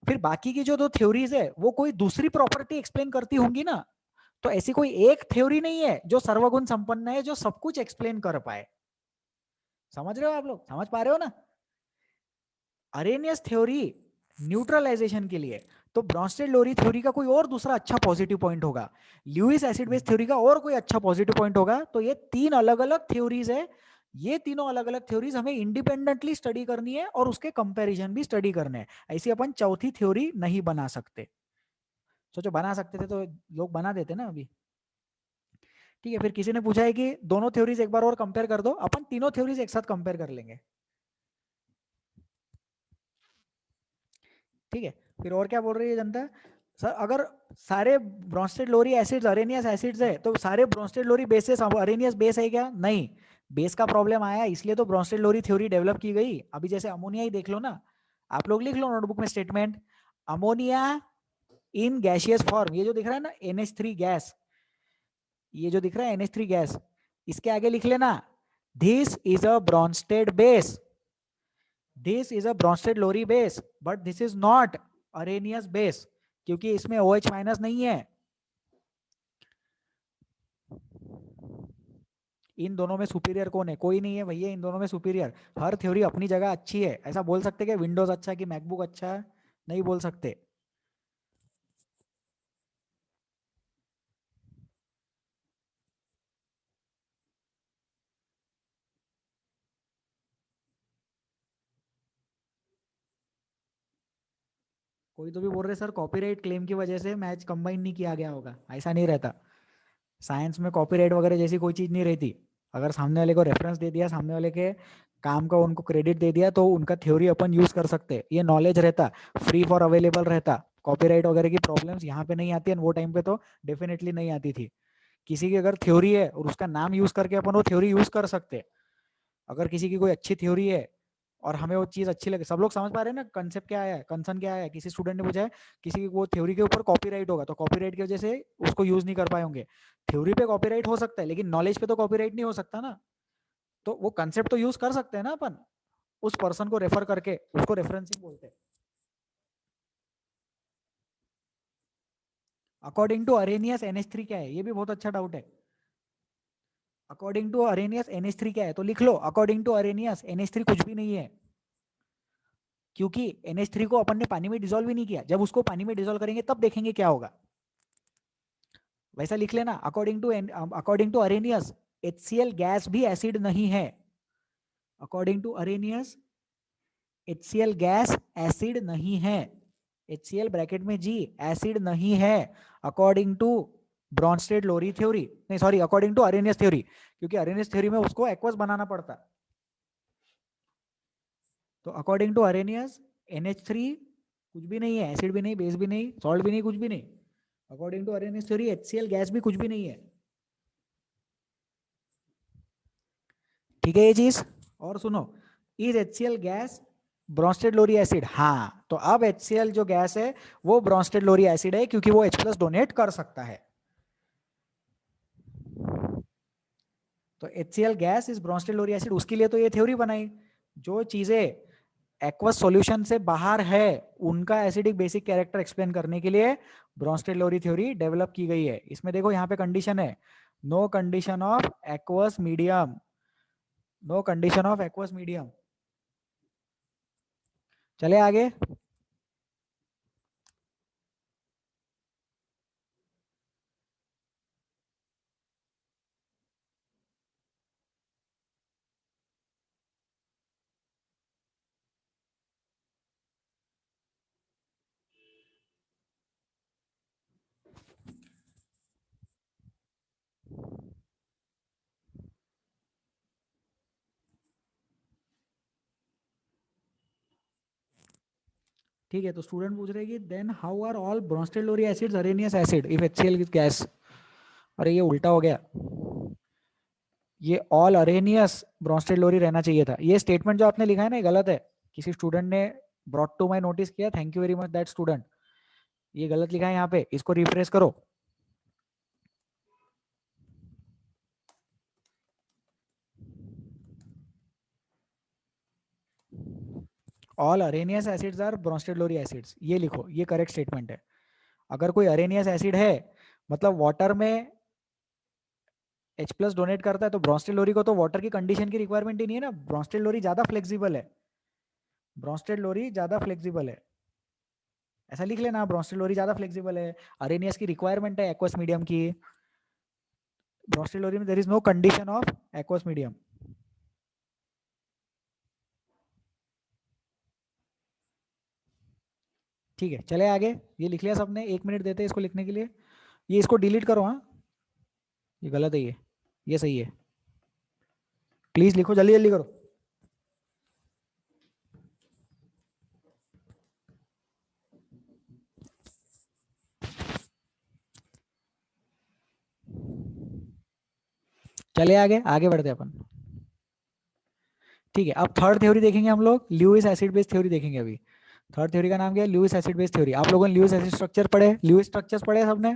फिर बाकी की जो दो थ्योरीज है वो कोई दूसरी प्रॉपर्टी एक्सप्लेन करती होंगी ना, तो ऐसी कोई एक थ्योरी नहीं है जो सर्वगुण संपन्न है जो सब कुछ एक्सप्लेन कर पाए। समझ रहे हो आप लोग, समझ पा रहे हो ना। अरेनियस थ्योरी न्यूट्रलाइजेशन के लिए, तो ब्रोंस्टेड लोरी थ्योरी का कोई और दूसरा अच्छा पॉजिटिव पॉइंट होगा, ल्यूइस एसिड बेस थ्योरी का और कोई अच्छा पॉजिटिव पॉइंट होगा। तो ये 3 अलग अलग थ्योरीज है, ये तीनों अलग अलग थ्योरीज हमें इंडिपेंडेंटली स्टडी करनी है और उसके कंपैरिजन भी स्टडी करने हैं। ऐसी अपन चौथी थ्योरी नहीं बना सकते। सोचो बना सकते थे तो लोग बना देते ना अभी। ठीक है, फिर किसी ने पूछा है कि दोनों थ्योरीज एक बार और कंपेयर कर दो, अपन तीनों थ्योरीज एक साथ कंपेयर कर लेंगे। ठीक है, फिर और क्या बोल रही है जनता, सर अगर सारे Bronsted Lowry acids Arrhenius acids है तो सारे ब्रोंस्टेड लोरी बेसेस अरेनियस बेस है क्या? नहीं, बेस का प्रॉब्लम आया इसलिए तो ब्रोंस्टेड लोरी थ्योरी डेवलप की गई। अभी जैसे अमोनिया ही देख लो ना, आप लोग लिख लो नोटबुक में statement, ammonia in gaseous form, ये जो दिख रहा है ना NH3 गैस, ये जो दिख रहा है NH3 गैस, इसके आगे लिख लेना this is a Bronsted base, this is a Bronsted Lowry base, but this is not Arrhenius base, क्योंकि इसमें OH माइनस नहीं है। इन दोनों में सुपीरियर कौन है? कोई नहीं है भैया इन दोनों में सुपीरियर। हर थ्योरी अपनी जगह अच्छी है। ऐसा बोल सकते कि विंडोज अच्छा है कि मैकबुक अच्छा है? नहीं बोल सकते। कोई तो भी बोल रहे सर कॉपीराइट क्लेम की वजह से मैच कंबाइन नहीं किया गया होगा। ऐसा नहीं रहता। साइंस में कॉपीराइट वगैरह जैसी कोई चीज़ नहीं रहती। अगर सामने वाले को रेफरेंस दे दिया, सामने वाले के काम का उनको क्रेडिट दे दिया, तो उनका थ्योरी अपन यूज कर सकते। ये नॉलेज रहता, फ्री फॉर अवेलेबल रहता, कॉपीराइट वगैरह की प्रॉब्लम्स यहाँ पे नहीं आती है। वो टाइम पे तो डेफिनेटली नहीं आती थी। किसी की अगर थ्योरी है और उसका नाम यूज करके अपन वो थ्योरी यूज कर सकते। अगर किसी की कोई अच्छी थ्योरी है और हमें वो चीज अच्छी लगे, सब लोग समझ पा रहे हैं ना कंसेप्ट क्या है, कंसर्न क्या है। किसी स्टूडेंट ने पूछा है किसी की वो थ्योरी के ऊपर कॉपीराइट होगा, तो कॉपीराइट की वजह से उसको यूज नहीं कर पाए होंगे। थ्योरी पे कॉपीराइट हो सकता है लेकिन नॉलेज पे तो कॉपीराइट नहीं हो सकता ना। तो वो कंसेप्ट तो यूज कर सकते हैं ना अपन, उस पर्सन को रेफर करके, उसको रेफरेंसिंग बोलते हैं। अकॉर्डिंग टू अरेनियस NH3 क्या है? ये भी बहुत अच्छा डाउट है। अकॉर्डिंग टू अरेनियस NH3 क्या है? तो लिख लो, अकॉर्डिंग टू अरेनियस NH3 कुछ भी नहीं है, क्योंकि NH3 को अपन ने पानी में डिसॉल्व ही नहीं किया। जब उसको पानी में डिसॉल्व करेंगे तब देखेंगे क्या होगा। वैसा लिख लेना, according to Arrhenius HCl gas भी एसिड नहीं है। According to Arrhenius HCl gas acid नहीं है। HCl ब्रैकेट में G एसिड नहीं है, according to Bronsted Lowry theory, नहीं sorry, according to Arrhenius theory, क्योंकि अरेनियस थ्योरी में उसको एक्वस बनाना पड़ता। तो अकॉर्डिंग टू अरेनियस NH3 कुछ भी नहीं है, एसिड भी नहीं, बेस भी नहीं, सॉल्ट भी नहीं, कुछ भी नहीं। According to Arrhenius theory HCl gas भी कुछ भी नहीं है। ठीक है ये चीज। और सुनो, is HCl gas Bronsted Lowry acid? हाँ, तो अब HCl जो गैस है वो ब्रॉन्स्टेड लोरी एसिड है, क्योंकि वो H+ डोनेट कर सकता है। तो HCl gas is Bronsted Lowry acid, उसके लिए तो ये थ्योरी बनाई। जो चीजें एक्वस सॉल्यूशन से बाहर है उनका एसिडिक बेसिक कैरेक्टर एक्सप्लेन करने के लिए ब्रॉन्स्टेड लोरी थ्योरी डेवलप की गई है। इसमें देखो यहाँ पे कंडीशन है, no condition of aqueous medium, no condition of aqueous medium. चले आगे। ठीक है, तो स्टूडेंट पूछ रहे हैं कि then how are all Bronsted Lowry acids Arrhenius acid if HCl is gas? अरे ये उल्टा हो गया, ये ऑल अरेनियस ब्रॉन्स्टेड लोरी रहना चाहिए था। ये स्टेटमेंट जो आपने लिखा है ना, ये गलत है। किसी स्टूडेंट ने ब्रॉट टू माई नोटिस किया, thank you very much that student. ये गलत लिखा है यहाँ पे, इसको रिफ्रेश करो। All Arrhenius acids are Bronsted Lowry acids, ये लिखो, ये करेक्ट स्टेटमेंट है। अगर कोई अरेनियस एसिड है, मतलब वाटर में H+ डोनेट करता है, तो ब्रॉन्स्टेड लोरी को तो वाटर की कंडीशन की रिक्वायरमेंट ही नहीं है ना। ब्रॉन्स्टेड लोरी ज्यादा फ्लेक्सिबल है, ब्रॉन्स्टेड लोरी ज्यादा फ्लेक्सिबल है। ऐसा लिख लेना, ब्रॉन्स्टेड लोरी ज्यादा फ्लेक्सिबल है, अरेनियस की रिक्वायरमेंट है एक्वस मीडियम की। ब्रॉन्स्टेड लोरी में there is no condition of aqueous medium. ठीक है, चले आगे। ये लिख लिया सबने? 1 मिनट देते हैं इसको लिखने के लिए। ये इसको डिलीट करो, हाँ ये गलत है, ये सही है। प्लीज लिखो, जल्दी जल्दी करो। चले आगे, आगे बढ़ते हैं अपन। ठीक है, अब थर्ड थ्योरी देखेंगे हम लोग, ल्यूइस एसिड बेस थ्योरी देखेंगे अभी। थर्ड थ्योरी का नाम क्या है? Lewis acid base theory. आप लोगों ने ल्यूइस एसिड स्ट्रक्चर पढ़े, ल्यूइस स्ट्रक्चर्स पढ़े सबने?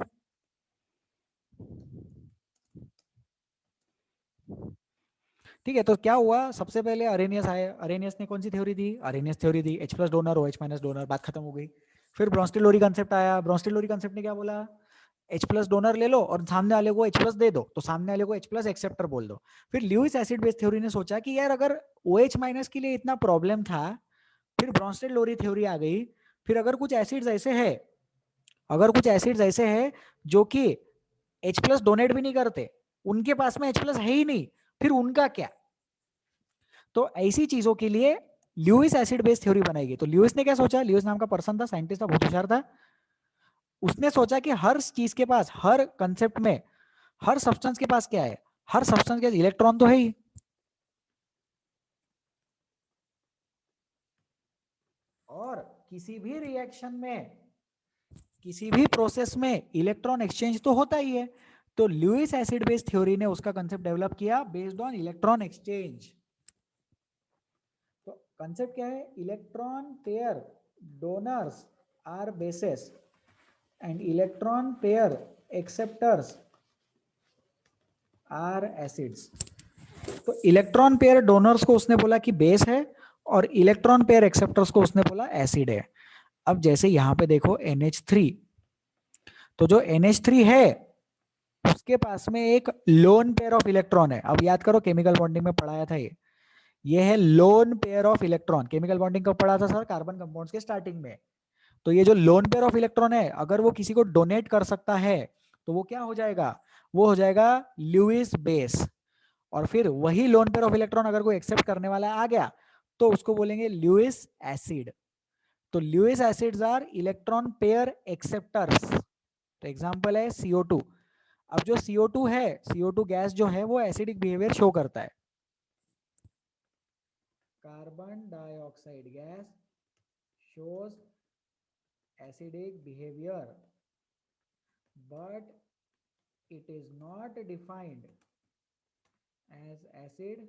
ठीक है, तो क्या हुआ, सबसे पहले अरेनियस आए, अरेनियस ने कौन सी थ्योरी दी, अरेनियस थ्योरी दी, H plus donor OH minus donor, बात खत्म हो गई। फिर ब्रोंस्टेड लोरी कंसेप्ट आया, ब्रोंस्टेड लोरी कंसेप्ट ने क्या बोला, H प्लस डोनर ले लो और सामने वाले को H प्लस दे दो, तो सामने वाले को H प्लस एक्सेप्टर बोल दो। फिर ल्यूइस एसिड बेस थ्योरी ने सोचा कि यार अगर OH माइनस के लिए इतना प्रॉब्लम था, फिर ब्रोंस्टेड लोरी थ्योरी आ गई, फिर अगर कुछ एसिड्स ऐसे है, अगर कुछ एसिड्स ऐसे है जो कि H प्लस डोनेट भी नहीं करते, उनके पास में H प्लस है ही नहीं, फिर उनका क्या। तो ऐसी चीजों के लिए ल्यूइस एसिड बेस थ्योरी बनाएगी। तो ल्यूइस ने क्या सोचा, ल्यूइस नाम का पर्सन था, साइंटिस्ट था, बहुत होशियार था। उसने सोचा कि हर चीज के पास, हर कंसेप्ट में, हर सब्सटेंस के पास क्या है, हर सब्सटेंस के पास इलेक्ट्रॉन तो है ही, और किसी भी रिएक्शन में, किसी भी प्रोसेस में इलेक्ट्रॉन एक्सचेंज तो होता ही है। तो ल्यूइस एसिड बेस थ्योरी ने उसका कंसेप्ट डेवलप किया बेस्ड ऑन इलेक्ट्रॉन एक्सचेंज। तो कंसेप्ट क्या है, electron pair donors are bases and electron pair acceptors are acids. तो इलेक्ट्रॉन पेयर डोनर्स को उसने बोला कि बेस है, और इलेक्ट्रॉन पेयर एक्सेप्टर्स को उसने बोला एसिड है। अब जैसे यहां पे देखो NH3, तो जो NH3 है उसके पास में एक लोन पेयर ऑफ इलेक्ट्रॉन है। अब याद करो, केमिकल बॉन्डिंग में पढ़ाया था ये है lone pair of electron. Chemical bonding कब पढ़ा था सर, कार्बन कंपाउंड्स के स्टार्टिंग में। तो ये जो लोन पेयर ऑफ इलेक्ट्रॉन है, अगर वो किसी को डोनेट कर सकता है तो वो क्या हो जाएगा, वो हो जाएगा ल्यूइस बेस। और फिर वही लोन पेयर ऑफ इलेक्ट्रॉन अगर कोई एक्सेप्ट करने वाला आ गया तो उसको बोलेंगे ल्यूइस एसिड। तो Lewis acids are electron pair acceptors. तो एग्जांपल है CO2। अब जो CO2 है, CO2 गैस जो है वो एसिडिक बिहेवियर शो करता है। Carbon dioxide gas shows acidic behavior, but it is not defined as acid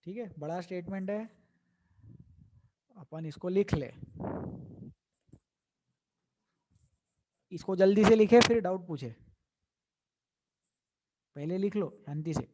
ठीक है, बड़ा स्टेटमेंट है, अपन इसको लिख ले, इसको जल्दी से लिखे फिर डाउट पूछे, पहले लिख लो शांति से।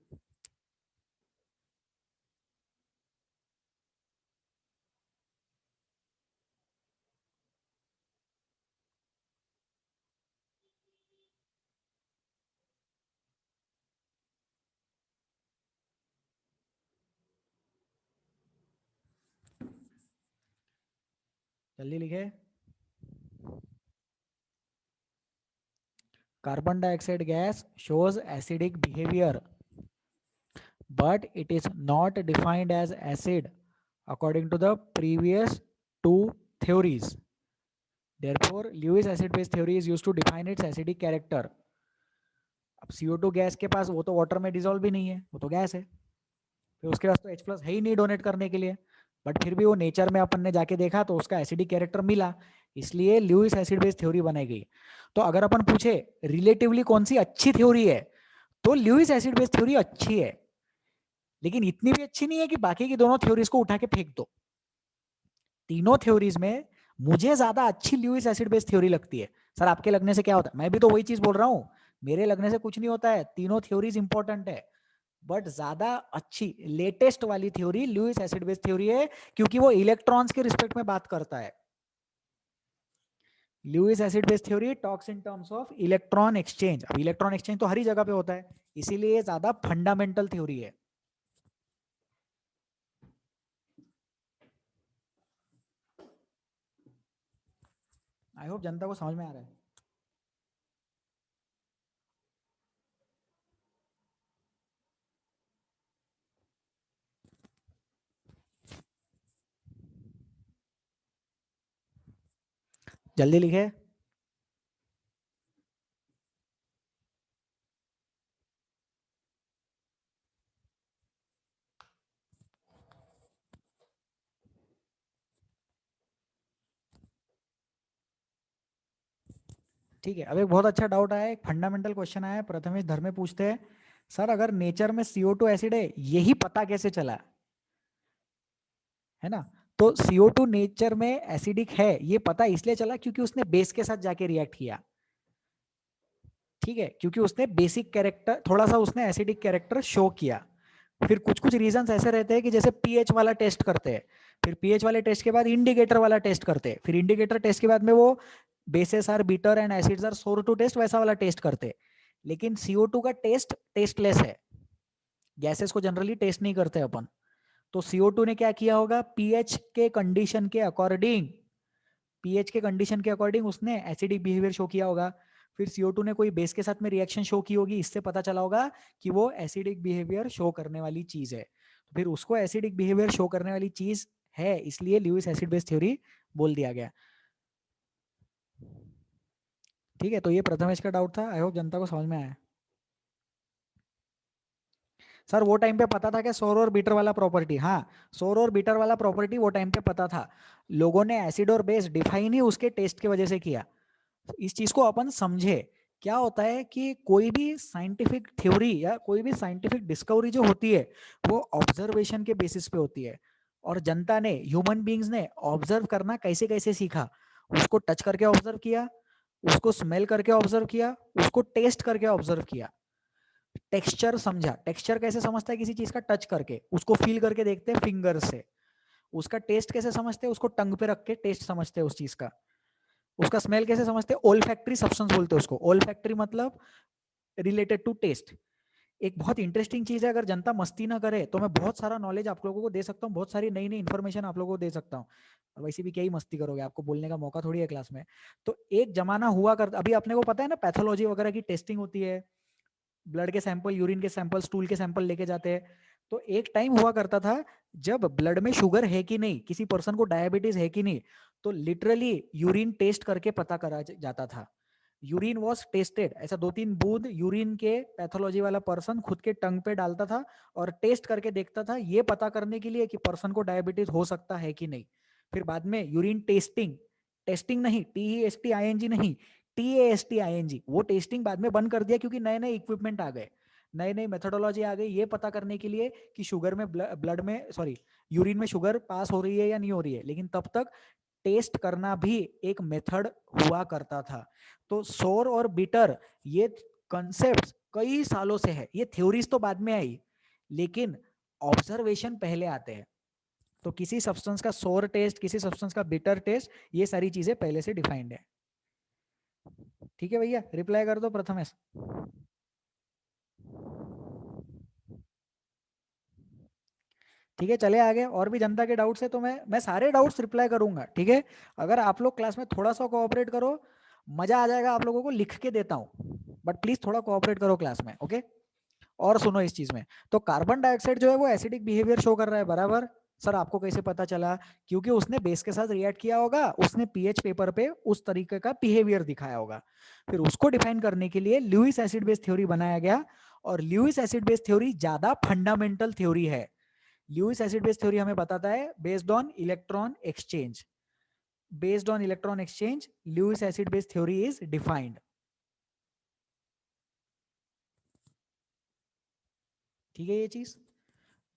जल्दी लिखे। Carbon dioxide gas shows acidic behavior, but it is not defined as acid according to the previous two theories. Therefore, Lewis acid base theory is used to define its acidic character. अब CO2 गैस के पास, वो तो वाटर में डिजोल्व भी नहीं है, वो तो गैस है, फिर उसके पास तो H प्लस है ही नहीं डोनेट करने के लिए, बट फिर भी वो नेचर में अपन ने जाके देखा तो उसका एसिडिक कैरेक्टर मिला, इसलिए ल्यूइस एसिड बेस थ्योरी बनाई गई। तो अगर अपन पूछे रिलेटिवली कौन सी अच्छी थ्योरी है, तो ल्यूइस एसिड बेस थ्योरी अच्छी है, लेकिन इतनी भी अच्छी नहीं है कि बाकी की दोनों थ्योरीज को उठा के फेंक दो। तीनों थ्योरीज में मुझे ज्यादा अच्छी ल्यूइस एसिड बेस थ्योरी लगती है। सर आपके लगने से क्या होता है, मैं भी तो वही चीज बोल रहा हूँ, मेरे लगने से कुछ नहीं होता है, तीनों थ्योरीज इंपॉर्टेंट है, बट ज्यादा अच्छी लेटेस्ट वाली theory Lewis acid base theory है, क्योंकि वो इलेक्ट्रॉन्स के रिस्पेक्ट में बात करता है। Lewis acid base theory talks in terms of electron exchange. अब इलेक्ट्रॉन एक्सचेंज तो हर ही जगह पे होता है, इसीलिए ज्यादा फंडामेंटल थ्योरी है। आई होप जनता को समझ में आ रहा है। जल्दी लिखे। ठीक है, अब एक बहुत अच्छा डाउट आया है, एक फंडामेंटल क्वेश्चन आया है, प्रथमेश धर्मे पूछते हैं सर अगर नेचर में CO2 एसिड है, यही पता कैसे चला, है ना? तो CO2 नेचर में एसिडिक है ये पता इसलिए चला क्योंकि उसने बेस के साथ जाके रिएक्ट किया, ठीक है, क्योंकि उसने बेसिक कैरेक्टर, थोड़ा सा उसने एसिडिक कैरेक्टर शो किया। फिर कुछ कुछ रीजंस ऐसे रहते हैं कि जैसे पीएच वाला टेस्ट करते हैं, फिर पीएच वाले टेस्ट के बाद इंडिकेटर वाला टेस्ट करते हैं, फिर इंडिकेटर टेस्ट के बाद में वो bases are bitter and acids are sour to taste, वैसा वाला टेस्ट करते हैं। लेकिन CO2 का टेस्ट टेस्टलेस है, गैसेस को जनरली टेस्ट नहीं करते अपन। तो CO2 ने क्या किया होगा, पीएच के कंडीशन के अकॉर्डिंग, पीएच के कंडीशन के अकॉर्डिंग उसने एसिडिक बिहेवियर शो किया होगा। फिर CO2 ने कोई बेस के साथ में रिएक्शन शो की होगी, इससे पता चला होगा कि वो एसिडिक बिहेवियर शो करने वाली चीज है। तो फिर उसको एसिडिक बिहेवियर शो करने वाली चीज है, इसलिए ल्यूइस एसिड बेस थ्योरी बोल दिया गया। ठीक है, तो ये प्रथमेश का डाउट था, आई होप जनता को समझ में आया। सर वो टाइम पे पता था कि सौर और बीटर वाला प्रॉपर्टी, हाँ, सौर और बीटर वाला प्रॉपर्टी वो टाइम पे पता था, लोगों ने एसिड और बेस डिफाइन ही उसके टेस्ट की वजह से किया। इस चीज को अपन समझे, क्या होता है कि कोई भी साइंटिफिक थ्योरी या कोई भी साइंटिफिक डिस्कवरी जो होती है वो ऑब्जर्वेशन के बेसिस पे होती है। और जनता ने, ह्यूमन बींग्स ने ऑब्जर्व करना कैसे कैसे सीखा, उसको टच करके ऑब्जर्व किया, उसको स्मेल करके ऑब्जर्व किया, उसको टेस्ट करके ऑब्जर्व किया, टेक्सचर समझा, टेक्सचर कैसे समझता है किसी चीज का, टच करके, उसको फील करके देखते हैं फिंगर से, उसका टेस्ट कैसे समझते हैं, उसको टंग पे रख के टेस्ट समझते हैं उस चीज का, उसका स्मेल कैसे समझते हैं, ओल्फैक्टरी सब्सटेंस बोलते हैं उसको, ओल्फैक्टरी मतलब रिलेटेड टू टेस्ट। एक बहुत इंटरेस्टिंग चीज है, अगर जनता मस्ती ना करे तो मैं बहुत सारा नॉलेज आप लोगों को दे सकता हूँ, बहुत सारी नई नई इन्फॉर्मेशन आप लोगों को दे सकता हूँ। वैसे भी क्या ही मस्ती करोगे, आपको बोलने का मौका थोड़ी है क्लास में। तो एक जमाना हुआ कर, अभी अपने को पता है ना पैथोलॉजी वगैरह की टेस्टिंग होती है, ब्लड के सैंपल, यूरिन के सैंपल, स्टूल के सैंपल लेके जाते हैं। तो एक टाइम हुआ करता था जब ब्लड में शुगर है कि नहीं, किसी पर्सन को डायबिटीज है कि नहीं, तो लिटरली यूरिन टेस्ट करके पता करा जाता था। यूरिन वॉज टेस्टेड, ऐसा 2-3 बूंद यूरिन के पैथोलॉजी वाला पर्सन खुद के टंग पे डालता था और टेस्ट करके देखता था, ये पता करने के लिए कि पर्सन को डायबिटीज हो सकता है कि नहीं। फिर बाद में यूरिन टेस्टिंग, टेस्टिंग नहीं, TESTING नहीं, TASTING, वो टेस्टिंग बाद में बंद कर दिया क्योंकि नए नए इक्विपमेंट आ गए, नई नई मेथोडोलॉजी आ गई, ये पता करने के लिए कि शुगर में, ब्लड में, सॉरी, यूरिन में शुगर पास हो रही है या नहीं हो रही है। लेकिन तब तक टेस्ट करना भी एक मेथड हुआ करता था। तो सोर और बिटर, ये कॉन्सेप्ट्स कई सालों से है, ये थ्योरीज तो बाद में आई, लेकिन ऑब्जर्वेशन पहले आते हैं। तो किसी सब्सटेंस का सोर टेस्ट, किसी सब्सटेंस का बिटर टेस्ट, ये सारी चीजें पहले से डिफाइंड है। ठीक है भैया, रिप्लाई कर दो प्रथमेश। ठीक है, चले आगे, और भी जनता के डाउट्स है तो मैं सारे डाउट्स रिप्लाई करूंगा, ठीक है। अगर आप लोग क्लास में थोड़ा सा कोऑपरेट करो, मजा आ जाएगा, आप लोगों को लिख के देता हूँ, बट प्लीज थोड़ा कोऑपरेट करो क्लास में, ओके। और सुनो इस चीज में, तो कार्बन डाइऑक्साइड जो है वो एसिडिक बिहेवियर शो कर रहा है, बराबर। सर आपको कैसे पता चला, क्योंकि उसने बेस के साथ रिएक्ट किया होगा, उसने पीएच पेपर पे उस तरीके का बिहेवियर दिखाया होगा। फिर उसको डिफाइन करने के लिए ल्यूइस एसिड बेस थ्योरी बनाया गया, और ल्यूइस एसिड बेस थ्योरी ज्यादा फंडामेंटल थ्योरी है। ल्यूइस एसिड बेस थ्योरी हमें बताता है based on electron exchange, based on electron exchange Lewis acid base theory is defined. ठीक है ये चीज,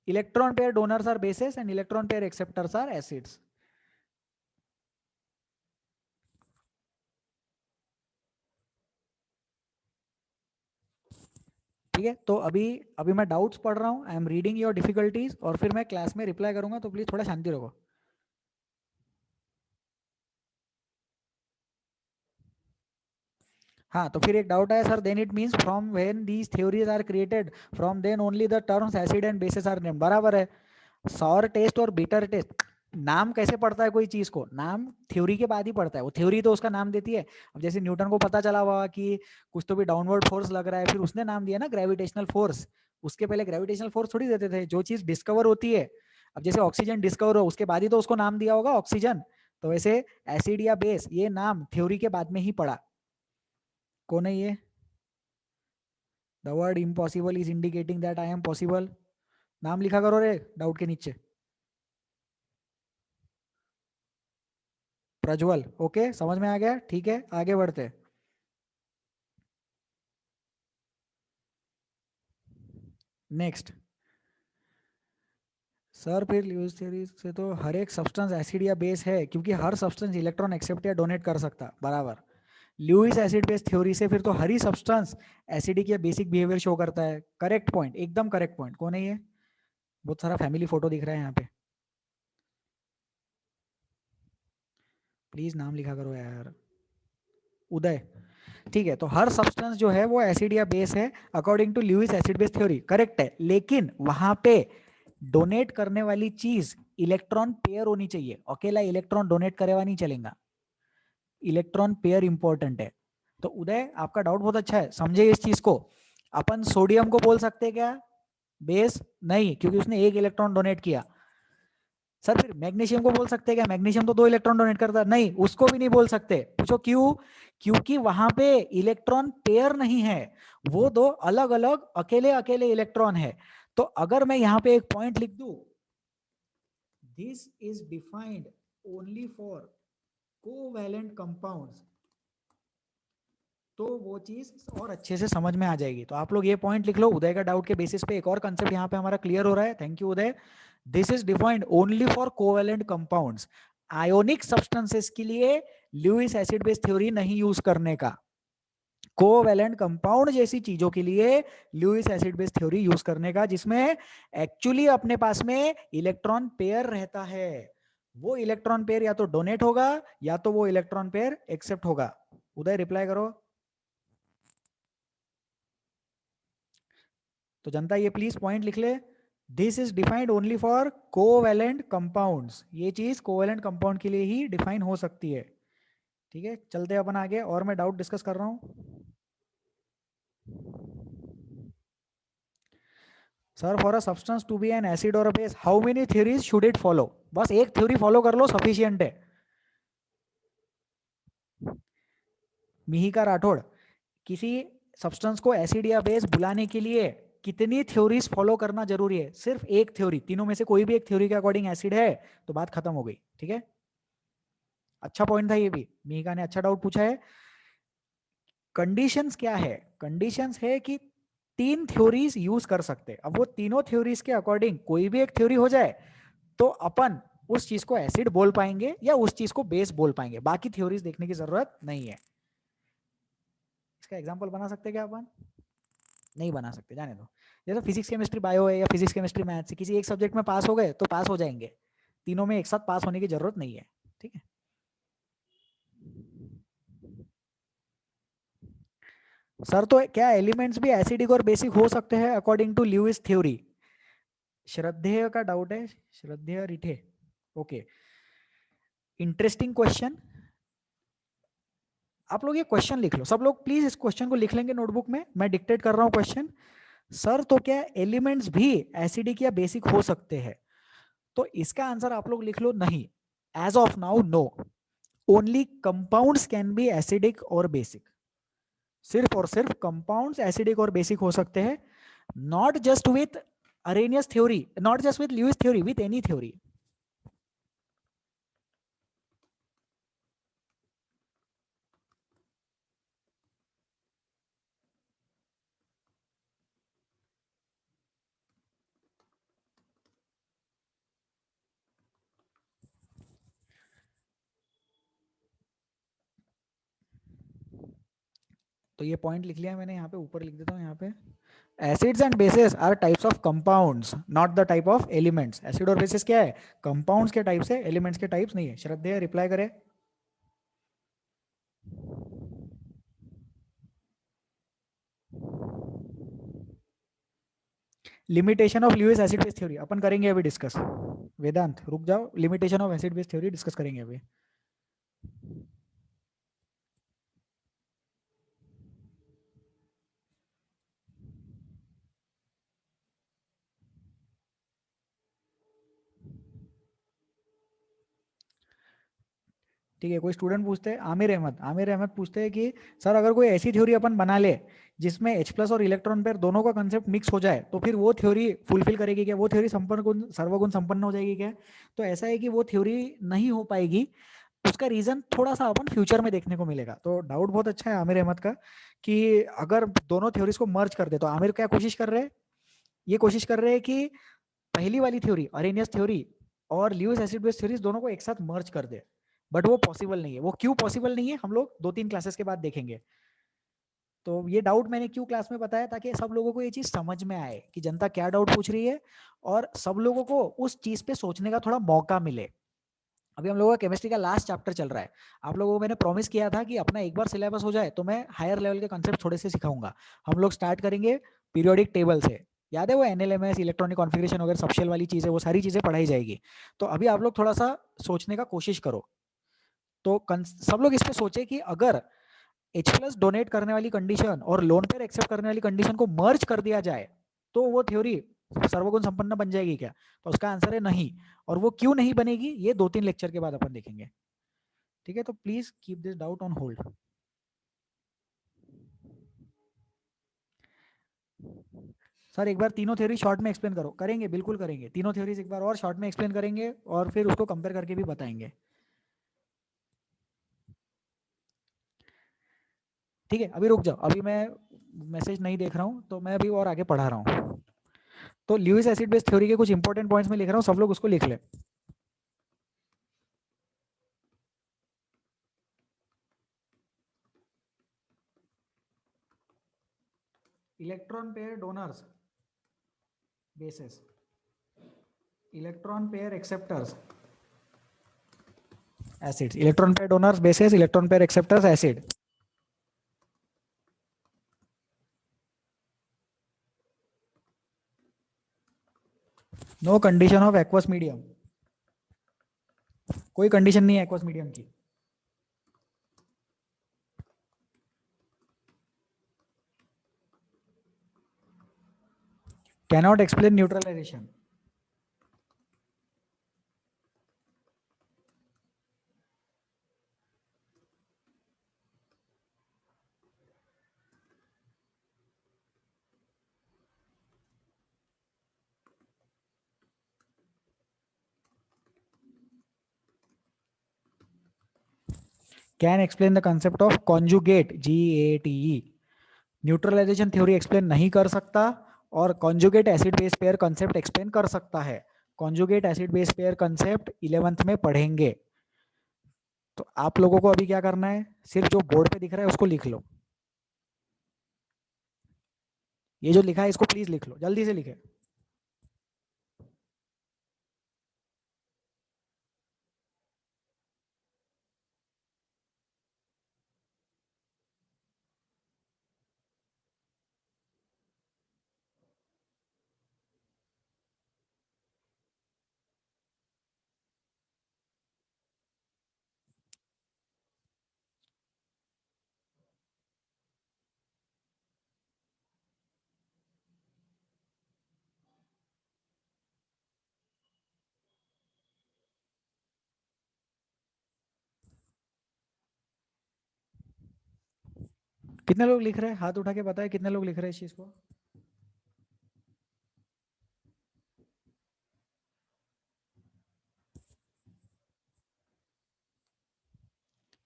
electron pair donors are bases and electron pair acceptors are acids. ठीक है, तो अभी अभी मैं डाउट्स पढ़ रहा हूँ, आई एम रीडिंग योर डिफिकल्टीज, और फिर मैं क्लास में रिप्लाई करूंगा, तो प्लीज थोड़ा शांति रखो। हाँ, तो फिर एक डाउट आया, sir then it means from when these theories are created, from then only the terms acid and bases are named, बराबर है। सॉर टेस्ट और बीटर टेस्ट, नाम कैसे पड़ता है कोई चीज को, नाम थ्योरी के बाद ही पड़ता है, वो थ्योरी तो उसका नाम देती है। अब जैसे न्यूटन को पता चला हुआ कि कुछ तो भी डाउनवर्ड फोर्स लग रहा है, फिर उसने नाम दिया ना ग्रेविटेशनल फोर्स, उसके पहले ग्रेविटेशनल फोर्स थोड़ी देते थे, जो चीज डिस्कवर होती है। अब जैसे ऑक्सीजन डिस्कवर हो, उसके बाद ही तो उसको नाम दिया होगा ऑक्सीजन। तो वैसे एसिड या बेस, ये नाम थ्योरी के बाद में ही पड़ा। कौन है ये, the word impossible is indicating that I am possible, नाम लिखा करो रे डाउट के नीचे। प्रज्वल, ओके, समझ में आ गया, ठीक है, आगे बढ़ते। नेक्स्ट सर, फिर ल्यूइस थ्योरी से तो हर एक सब्सटेंस एसिड या बेस है, क्योंकि हर सब्सटेंस इलेक्ट्रॉन एक्सेप्ट या डोनेट कर सकता। बराबर। ल्यूइस एसिड बेस थ्योरी से फिर तो हर ही सब्सटेंस एसिडिक या बेसिक बिहेवियर शो करता है। करेक्ट पॉइंट, एकदम करेक्ट पॉइंट। कौन है ये? बहुत सारा फैमिली फोटो दिख रहा है यहाँ पे, प्लीज नाम लिखा करो यार। उदय। ठीक है, तो हर सब्सटेंस जो है वो एसिड या बेस है according to Lewis acid base theory. Correct है, लेकिन वहां पे डोनेट करने वाली चीज इलेक्ट्रॉन पेयर होनी चाहिए। अकेला इलेक्ट्रॉन डोनेट करेगा नहीं चलेगा, इलेक्ट्रॉन पेयर इंपॉर्टेंट है। तो उदय, आपका डाउट बहुत अच्छा है, समझे इस चीज को। अपन सोडियम को बोल सकते हैं क्या बेस? नहीं, क्योंकि उसने एक इलेक्ट्रॉन डोनेट किया। सर, फिर मैग्नीशियम को बोल सकते हैं क्या? मैग्नीशियम तो दो इलेक्ट्रॉन डोनेट करता है। नहीं, उसको भी नहीं बोल सकते। पूछो क्यों? क्योंकि वहां पे इलेक्ट्रॉन पेयर नहीं है, वो दो अलग अलग अकेले अकेले इलेक्ट्रॉन है। तो अगर मैं यहाँ पे एक पॉइंट लिख दूं, this is defined only for covalent compounds, तो वो चीज और अच्छे से समझ में आ जाएगी। तो आप लोग ये पॉइंट लिख लो। उदय का डाउट के बेसिस पे एक और कंसेप्ट यहाँ पे हमारा क्लियर हो रहा है। Thank you Uday. This is defined only for covalent compounds. Ionic substances के लिए ल्यूइस एसिड बेस थ्योरी नहीं यूज करने का। कोवैलेंट कंपाउंड जैसी चीजों के लिए Lewis acid base theory use करने का, जिसमें एक्चुअली अपने पास में इलेक्ट्रॉन पेयर रहता है। वो इलेक्ट्रॉन पेयर या तो डोनेट होगा या तो वो इलेक्ट्रॉन पेयर एक्सेप्ट होगा। उदय रिप्लाई करो। तो जनता ये प्लीज पॉइंट लिख ले, this is defined only for covalent compounds. ये चीज कोवैलेंट कंपाउंड के लिए ही डिफाइन हो सकती है। ठीक है, चलते अपन आगे, और मैं डाउट डिस्कस कर रहा हूं। Sir, for a substance to be an acid और a base, how many theories should it follow? बस एक थ्योरी फॉलो कर लो, सफिशियंट है। मिहिका राठौड़, किसी सब्सटेंस को एसिड या बेस बुलाने के लिए कितनी थ्योरीज फॉलो करना जरूरी है? सिर्फ एक थ्योरी। तीनों में से कोई भी एक थ्योरी के अकॉर्डिंग एसिड है तो बात खत्म हो गई। ठीक है, अच्छा पॉइंट था ये भी, मिहिका ने अच्छा डाउट पूछा है। कंडीशंस क्या है? कंडीशंस है कि तीन थ्योरीज यूज कर सकते हैं। अब वो तीनों थ्योरीज के अकॉर्डिंग कोई भी एक थ्योरी हो जाए तो अपन उस चीज को एसिड बोल पाएंगे या उस चीज को बेस बोल पाएंगे। बाकी थ्योरीज देखने की जरूरत नहीं है। इसका एग्जांपल बना सकते हैं क्या अपन? नहीं बना सकते, जाने दो। जैसे फिजिक्स केमिस्ट्री बायो है या फिजिक्स केमिस्ट्री मैथ्स से किसी एक सब्जेक्ट में पास हो गए तो पास हो जाएंगे, तीनों में एक साथ पास होने की जरूरत नहीं है। ठीक है, सर तो क्या एलिमेंट्स भी एसिडिक और बेसिक हो सकते हैं अकॉर्डिंग टू ल्यूइस थ्योरी? श्रद्धेय का डाउट है, श्रद्धेय रिठे। Okay, interesting question. आप लोग ये क्वेश्चन लिख लो, सब लोग प्लीज इस क्वेश्चन को लिख लेंगे नोटबुक में। मैं डिक्टेट कर रहा हूं क्वेश्चन। सर, तो क्या एलिमेंट्स भी एसिडिक या बेसिक हो सकते हैं? तो इसका आंसर आप लोग लिख लो, नहीं। As of now no, only compounds can be acidic और बेसिक। सिर्फ और सिर्फ कंपाउंड्स एसिडिक और बेसिक हो सकते हैं, not just with Arrhenius theory, not just with Lewis theory, with any theory. तो ये पॉइंट लिख लिया मैंने, यहाँ पे ऊपर लिख देता हूँ। यहाँ पे acids and bases are types of compounds, not the type of elements. Acid और बेसिस क्या है? कंपाउंड्स के टाइप्स है, एलिमेंट्स के टाइप्स नहीं है। श्रद्धेय रिप्लाई करे। Limitation of Lewis acid base theory अपन करेंगे अभी डिस्कस। वेदांत रुक जाओ, limitation of acid base theory discuss करेंगे अभी। ठीक है, कोई स्टूडेंट पूछते हैं, आमिर अहमद पूछते हैं कि सर, अगर कोई ऐसी थ्योरी अपन बना ले जिसमें H प्लस और इलेक्ट्रॉन पेयर दोनों का कंसेप्ट मिक्स हो जाए, तो फिर वो थ्योरी फुलफिल करेगी क्या? वो थ्योरी संपन्न गुण सर्वगुण संपन्न हो जाएगी क्या? तो ऐसा है कि वो थ्योरी नहीं हो पाएगी। उसका रीजन थोड़ा सा अपन फ्यूचर में देखने को मिलेगा। तो डाउट बहुत अच्छा है आमिर अहमद का कि अगर दोनों थ्योरीज को मर्ज कर दे, तो आमिर क्या कोशिश कर रहे हैं? ये कोशिश कर रहे हैं कि पहली वाली थ्योरी अरेनियस थ्योरी और ल्यूइस एसिड बेस थ्योरीज दोनों को एक साथ मर्ज कर दे, बट वो पॉसिबल नहीं है। वो क्यों पॉसिबल नहीं है हम लोग 2-3 क्लासेस के बाद देखेंगे। तो ये डाउट मैंने क्यों क्लास में बताया, ताकि सब लोगों को ये चीज समझ में आए कि जनता क्या डाउट पूछ रही है और सब लोगों को उस चीज पे सोचने का थोड़ा मौका मिले। अभी हम लोगों का केमिस्ट्री का लास्ट चैप्टर चल रहा है। आप लोगों को मैंने प्रॉमिस किया था कि अपना एक बार सिलेबस हो जाए तो मैं हायर लेवल के कंसेप्ट थोड़े से सिखाऊंगा। हम लोग स्टार्ट करेंगे पीरियोडिक टेबल से, याद है वो एनएलएमएस इलेक्ट्रॉनिक कॉन्फ़िगरेशन वगैरह सबशेल वाली चीज़ है, वो सारी चीज़ें पढ़ाई जाएगी। तो अभी आप लोग थोड़ा सा सोचने का कोशिश करो। तो सब लोग इस पे सोचे कि अगर एच प्लस डोनेट करने वाली कंडीशन और लोन पेयर एक्सेप्ट करने वाली कंडीशन को मर्ज कर दिया जाए तो वो थ्योरी सर्वगुण संपन्न बन जाएगी क्या? तो उसका आंसर है नहीं। और वो क्यों नहीं बनेगी ये 2-3 लेक्चर के बाद अपन देखेंगे। ठीक है, तो please keep this doubt on hold. Sir एक बार तीनों थ्योरी शॉर्ट में एक्सप्लेन करो। करेंगे, बिल्कुल करेंगे, तीनों थ्योरीज एक बार और शॉर्ट में एक्सप्लेन करेंगे और फिर उसको कंपेयर करके भी बताएंगे। ठीक है, अभी रुक जाओ, अभी मैं मैसेज नहीं देख रहा हूँ तो मैं अभी और आगे पढ़ा रहा हूँ। तो ल्यूइस एसिड बेस थ्योरी के कुछ इंपॉर्टेंट पॉइंट्स में लिख रहा हूँ, सब लोग उसको लिख ले। Electron pair donors bases, electron pair acceptors acids, electron pair donors bases, electron pair acceptors acid. No condition of aqueous medium, कोई कंडीशन नहीं है एक्वस मीडियम की। Cannot explain neutralization, can explain the concept of conjugate GATE, neutralization theory explain नहीं कर सकता और conjugate acid base pair concept explain कर सकता है। Conjugate acid base pair concept 11th में पढ़ेंगे। तो आप लोगों को अभी क्या करना है, सिर्फ जो बोर्ड पे दिख रहा है उसको लिख लो। ये जो लिखा है इसको प्लीज लिख लो, जल्दी से लिखे। कितने लोग लिख रहे हैं, हाथ उठा के बताए कितने लोग लिख रहे हैं इस चीज को।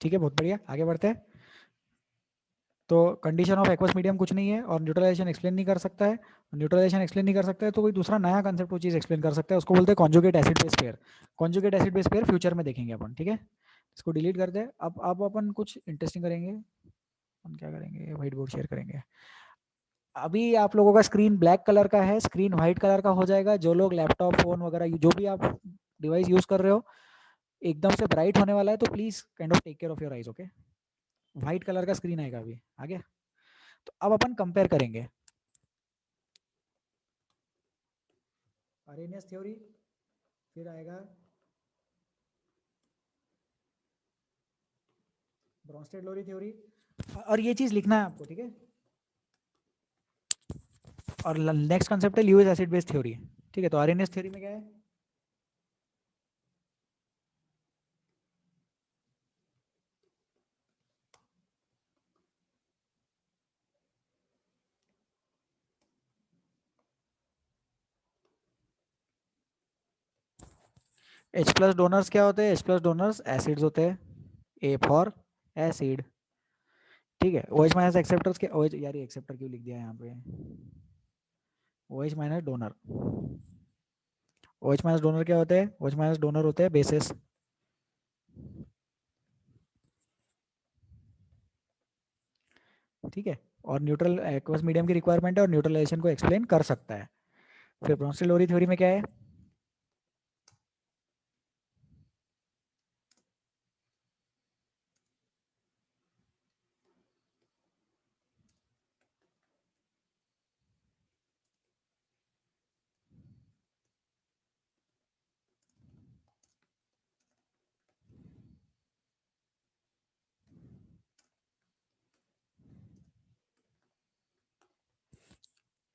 ठीक है, बहुत बढ़िया, आगे बढ़ते हैं। तो कंडीशन ऑफ एक्वस मीडियम कुछ नहीं है और न्यूट्रलाइजेशन एक्सप्लेन नहीं कर सकता है। न्यूट्रलाइजेशन एक्सप्लेन नहीं कर सकता है तो कोई दूसरा नया कंसेप्ट वो चीज़ एक्सप्लेन कर सकता है, उसको बोलते हैं conjugate acid base pair. Conjugate acid base pair future में देखेंगे अपन, ठीक है। इसको डिलीट कर दे। अब अपन कुछ इंटरेस्टिंग करेंगे। अपन क्या करेंगे, व्हाइट बोर्ड शेयर करेंगे। अभी आप लोगों का स्क्रीन ब्लैक कलर का है, स्क्रीन व्हाइट कलर का हो जाएगा। जो लोग लैपटॉप फोन वगैरह जो भी आप डिवाइस यूज कर रहे हो एकदम से ब्राइट होने वाला है, तो please kind of take care of your eyes, okay. White colour का स्क्रीन आएगा अभी आगे। तो अब अपन कंपेयर करेंगे अरेनियस थ्योरी, फिर आएगा ब्रोंस्टेड लोरी थ्योरी, और ये चीज लिखना है आपको, ठीक है। और नेक्स्ट कंसेप्ट है ल्यूइस एसिड बेस थ्योरी। ठीक है, तो आरएनएस थ्योरी में क्या है, H प्लस डोनर्स क्या होते हैं, H प्लस डोनर्स एसिड्स होते हैं, ए फॉर एसिड। ठीक है, OH माइनस एक्सेप्टर्स के OH, यार ये एक्सेप्टर क्यों लिख दिया यहाँ पे, OH minus donor. OH minus donor क्या होते हैं? OH माइनस डोनर होते हैं बेसिस। ठीक है, और न्यूट्रल एक्वस मीडियम की रिक्वायरमेंट है और न्यूट्रलाइजेशन को एक्सप्लेन कर सकता है। फिर ब्रोंस्टेड लोरी थ्योरी में क्या है?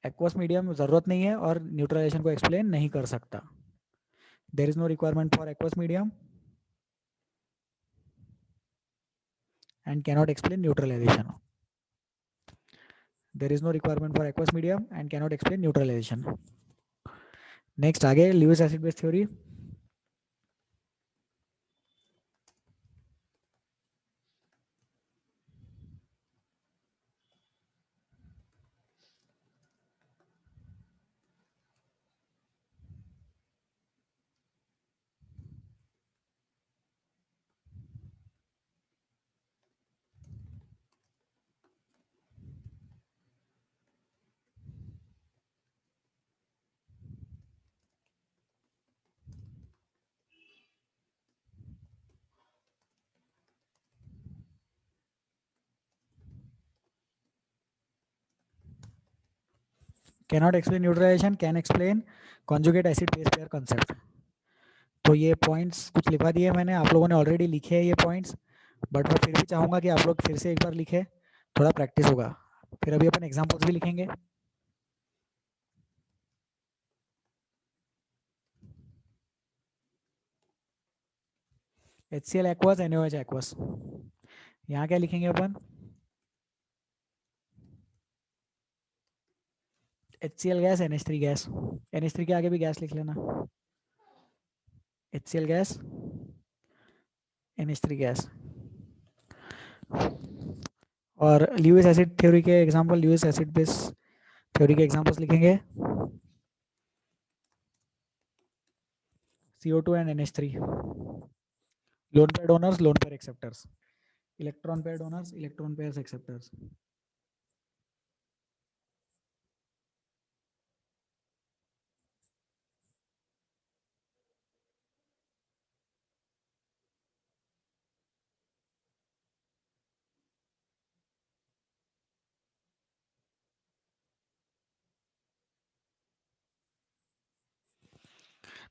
एक्वस मीडियम जरूरत नहीं है और न्यूट्रलाइजेशन को एक्सप्लेन नहीं कर सकता। There is no requirement for aqueous medium and cannot explain neutralization. There is no requirement for aqueous medium and cannot explain neutralization. Next आगे Lewis acid base theory. Cannot explain neutralization, can explain conjugate acid base pair concept. तो ये पॉइंट्स कुछ लिखवा दिए मैंने, आप लोगों ने ऑलरेडी लिखे हैं ये पॉइंट्स, बट मैं फिर भी चाहूंगा कि आप लोग फिर से एक बार लिखें, थोड़ा प्रैक्टिस होगा। फिर अभी अपन एग्जांपल्स भी लिखेंगे। HCl aqueous, NaOH aqueous. यहाँ क्या लिखेंगे अपन? HCl gas, NH3 gas. NH3 के आगे भी गैस लिख लेना। HCl gas, NH3 gas. और ल्यूइस एसिड थ्योरी के example, Lewis acid base theory के एग्जांपल्स लिखेंगे। CO2 and NH3। Lone pair donors, lone pair acceptors. Electron pair donors, electron pair acceptors.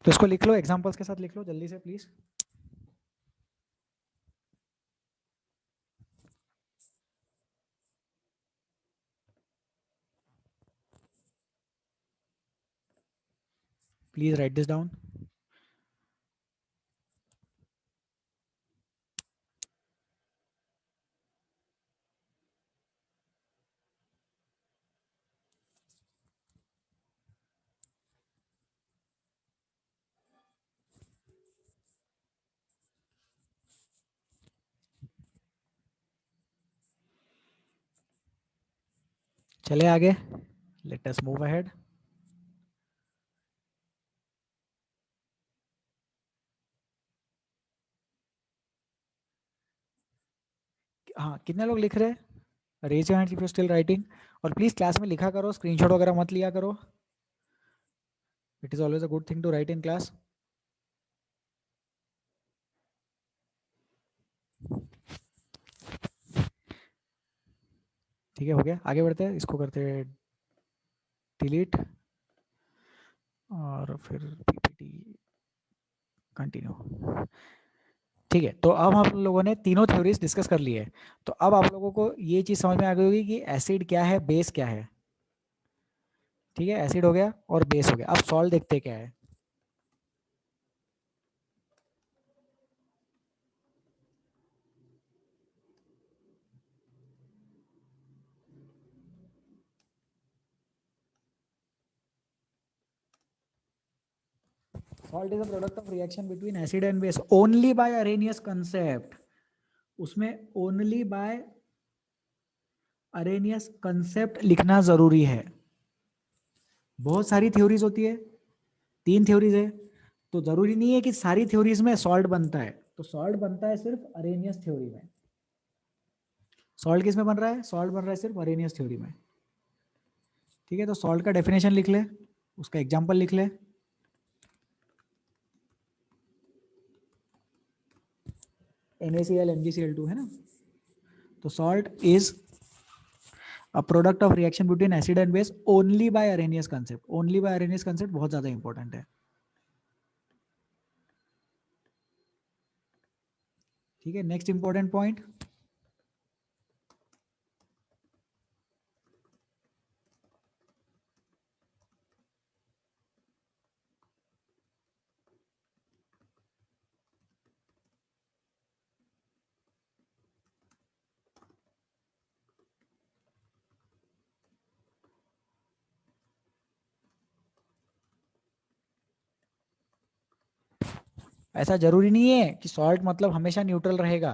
तो इसको लिख लो, एग्जांपल्स के साथ लिख लो जल्दी से please. Please right this down. चले आगे, लेट अस मूव अहेड। हाँ, कितने लोग लिख रहे हैं? Raise your hand if you still writing. और प्लीज क्लास में लिखा करो, स्क्रीनशॉट वगैरह मत लिया करो। It is always a good thing to write in class. ठीक है, हो गया, आगे बढ़ते हैं, इसको करते हैं डिलीट और फिर पीपीटी कंटिन्यू। ठीक है, तो अब हम लोगों ने तीनों थ्योरीज डिस्कस कर ली है। तो अब आप लोगों को ये चीज समझ में आ गई होगी कि एसिड क्या है, बेस क्या है। ठीक है, एसिड हो गया और बेस हो गया। अब सॉल्ट देखते क्या है। Salt is a product of reaction between acid and base only by Arrhenius concept. उसमें ओनली बाय अरेनियस कंसेप्ट लिखना जरूरी है। बहुत सारी थ्योरीज होती है, 3 थ्योरीज है, तो जरूरी नहीं है कि सारी थ्योरीज में सॉल्ट बनता है। तो सॉल्ट बनता है सिर्फ अरेनियस थ्योरी में। सॉल्ट किस में बन रहा है? सॉल्ट बन रहा है सिर्फ अरेनियस थ्योरी में। ठीक है, तो सॉल्ट का डेफिनेशन लिख ले, उसका एग्जाम्पल लिख ले। NaCl MgCl2 है ना। तो salt is a product of reaction between acid and base only by Arrhenius concept. Only by Arrhenius concept बहुत ज्यादा इंपॉर्टेंट है। ठीक है, नेक्स्ट इंपॉर्टेंट पॉइंट, ऐसा जरूरी नहीं है कि सॉल्ट मतलब हमेशा न्यूट्रल रहेगा।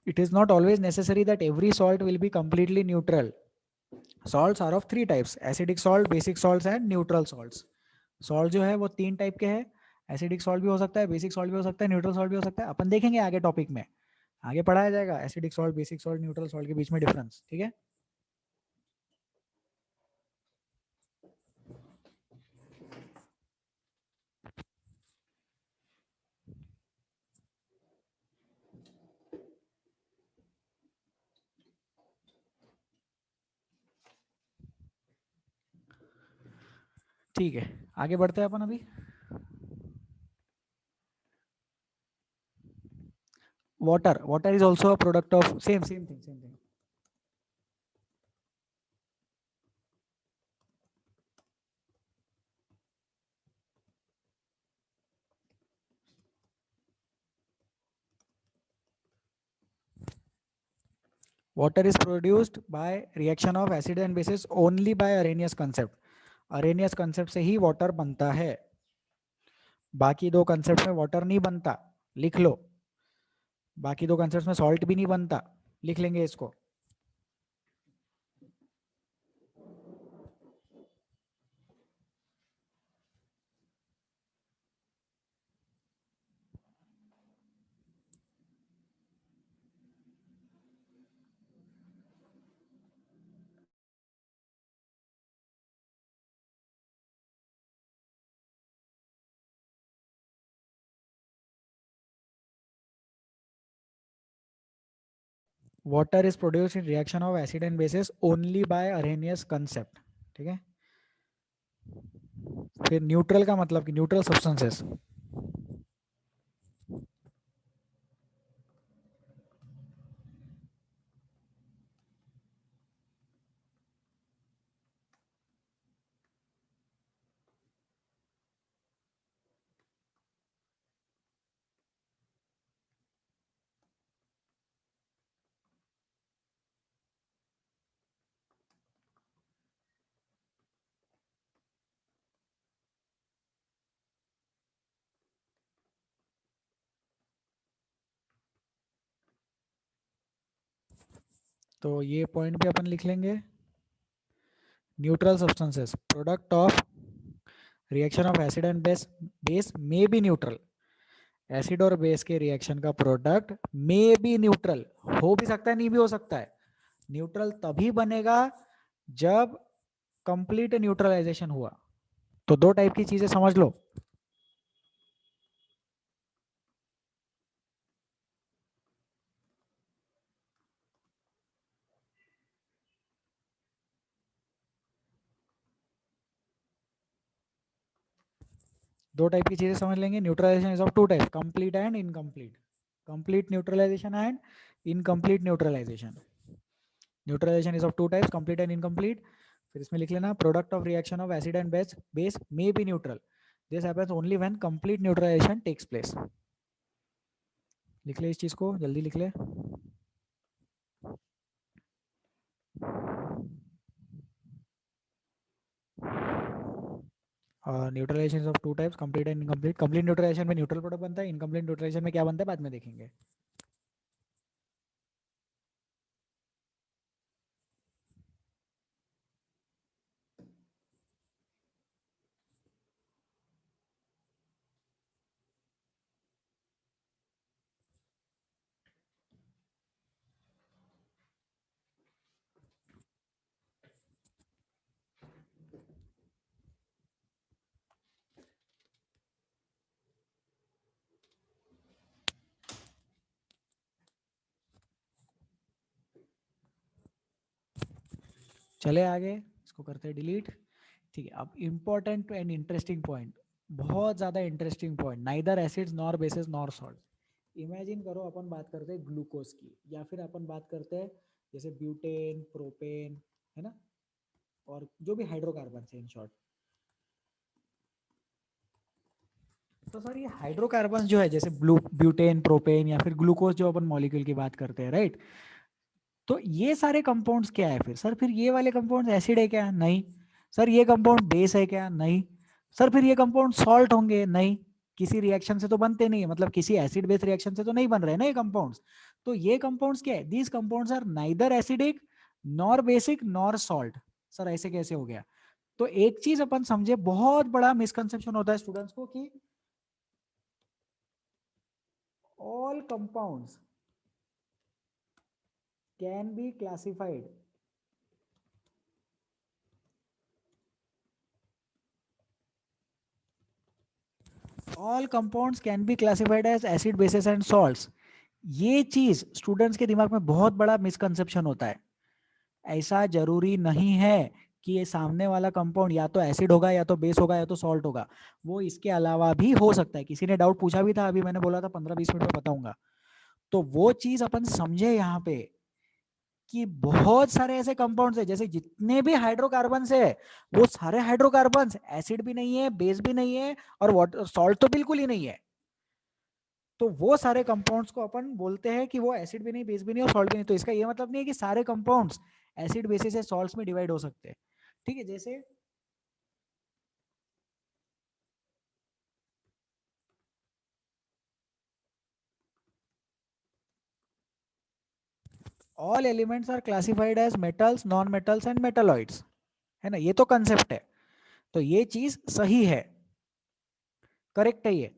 It is not always necessary that every salt will be completely neutral. Salts are of 3 types: acidic salt, basic salts and neutral salts. Salt जो है वो 3 टाइप के हैं। एसिडिक सॉल्ट भी हो सकता है, बेसिक सॉल्ट भी हो सकता है, न्यूट्रल सॉल्ट भी हो सकता है। अपन देखेंगे आगे टॉपिक में, आगे पढ़ाया जाएगा acidic salt, basic salt, neutral salt के बीच में डिफरेंस। ठीक है, ठीक है, आगे बढ़ते हैं अपन अभी। Water is also a product of same thing. Water is produced by reaction of acid and bases only by Arrhenius concept. Arrhenius concept से ही water बनता है, बाकी 2 concepts में water नहीं बनता। लिख लो, बाकी 2 concepts में salt भी नहीं बनता, लिख लेंगे इसको। Water is produced in reaction of acid and bases only by Arrhenius concept। ठीक है, फिर न्यूट्रल का मतलब कि न्यूट्रल सब्सटेंसेस। तो ये पॉइंट भी अपन लिख लेंगे। Neutral substances product of reaction of acid and base may be neutral. Acid और बेस के रिएक्शन का प्रोडक्ट मे बी न्यूट्रल, हो भी सकता है नहीं भी हो सकता है। न्यूट्रल तभी बनेगा जब कंप्लीट न्यूट्रलाइजेशन हुआ। तो 2 टाइप की चीजें समझ लो। दो टाइप की चीजें समझ लेंगे। Neutralization is of 2 type, complete and incomplete. Complete neutralization and incomplete neutralization. Neutralization is of 2 types, complete and incomplete. फिर इसमें लिख लेना product of reaction of acid and base may be neutral. This happens only when complete neutralization takes place. लिख ले इस चीज को, जल्दी लिख ले। Neutralization of 2 types, complete and incomplete. Complete neutralization में न्यूट्रल प्रोडक्ट बनता है, इनकम्प्लीट न्यूट्रलाइजेशन में क्या बनता है बाद में देखेंगे। चले आगे, इसको करते हैं डिलीट। ठीक है, अब इंपॉर्टेंट एंड इंटरेस्टिंग पॉइंट, बहुत ज्यादा interesting point, neither acids nor basis nor salt. Imagine करो अपन बात करते हैं ग्लूकोज की, या फिर अपन बात करते हैं जैसे ब्यूटेन, प्रोपेन, है ना, और जो भी हाइड्रोकार्बन है इन शॉर्ट। तो सर ये हाइड्रोकार्बन जो है जैसे ब्यूटेन, प्रोपेन या फिर ग्लूकोज जो अपन मॉलिक्यूल की बात करते हैं, राइट, तो ये सारे कंपाउंड्स क्या है फिर सर? फिर ये वाले कंपाउंड्स एसिड है क्या? नहीं। सर ये कंपाउंड बेस है क्या? नहीं। सर फिर ये कंपाउंड सॉल्ट होंगे? नहीं। किसी रिएक्शन से तो बनते नहीं है, मतलब किसी एसिड बेस रिएक्शन से तो नहीं बन रहे ना ये कंपाउंड्स। तो ये कंपाउंड्स क्या है? These compounds are neither acidic nor basic nor salt. Sir ऐसे कैसे हो गया? तो एक चीज अपन समझे, बहुत बड़ा मिसकंसेप्शन होता है स्टूडेंट्स को कि all compounds can be classified all compounds can be classified as acid bases and salts। ये चीज स्टूडेंट्स के दिमाग में बहुत बड़ा मिसकंसेप्शन होता है। ऐसा जरूरी नहीं है कि ये सामने वाला कंपाउंड या तो एसिड होगा या तो बेस होगा या तो सॉल्ट होगा, वो इसके अलावा भी हो सकता है। किसी ने डाउट पूछा भी था, अभी मैंने बोला था 15-20 मिनट में बताऊंगा। तो वो चीज अपन समझे यहाँ पे कि बहुत सारे ऐसे कंपाउंड्स है, जैसे जितने भी हाइड्रोकार्बन्स है वो सारे हाइड्रोकार्बन्स एसिड भी नहीं है, बेस भी नहीं है, और वाटर सॉल्ट तो बिल्कुल ही नहीं है। तो वो सारे कंपाउंड्स को अपन बोलते हैं कि वो एसिड भी नहीं, बेस भी नहीं और सॉल्ट भी नहीं। तो इसका ये मतलब नहीं है कि सारे कंपाउंड्स एसिड, बेसिस या सॉल्ट्स में डिवाइड हो सकते हैं। ठीक है, जैसे all elements are classified as metals, non metals and metalloids, है ना, ये तो कंसेप्ट है। तो ये चीज सही है, करेक्ट है ये।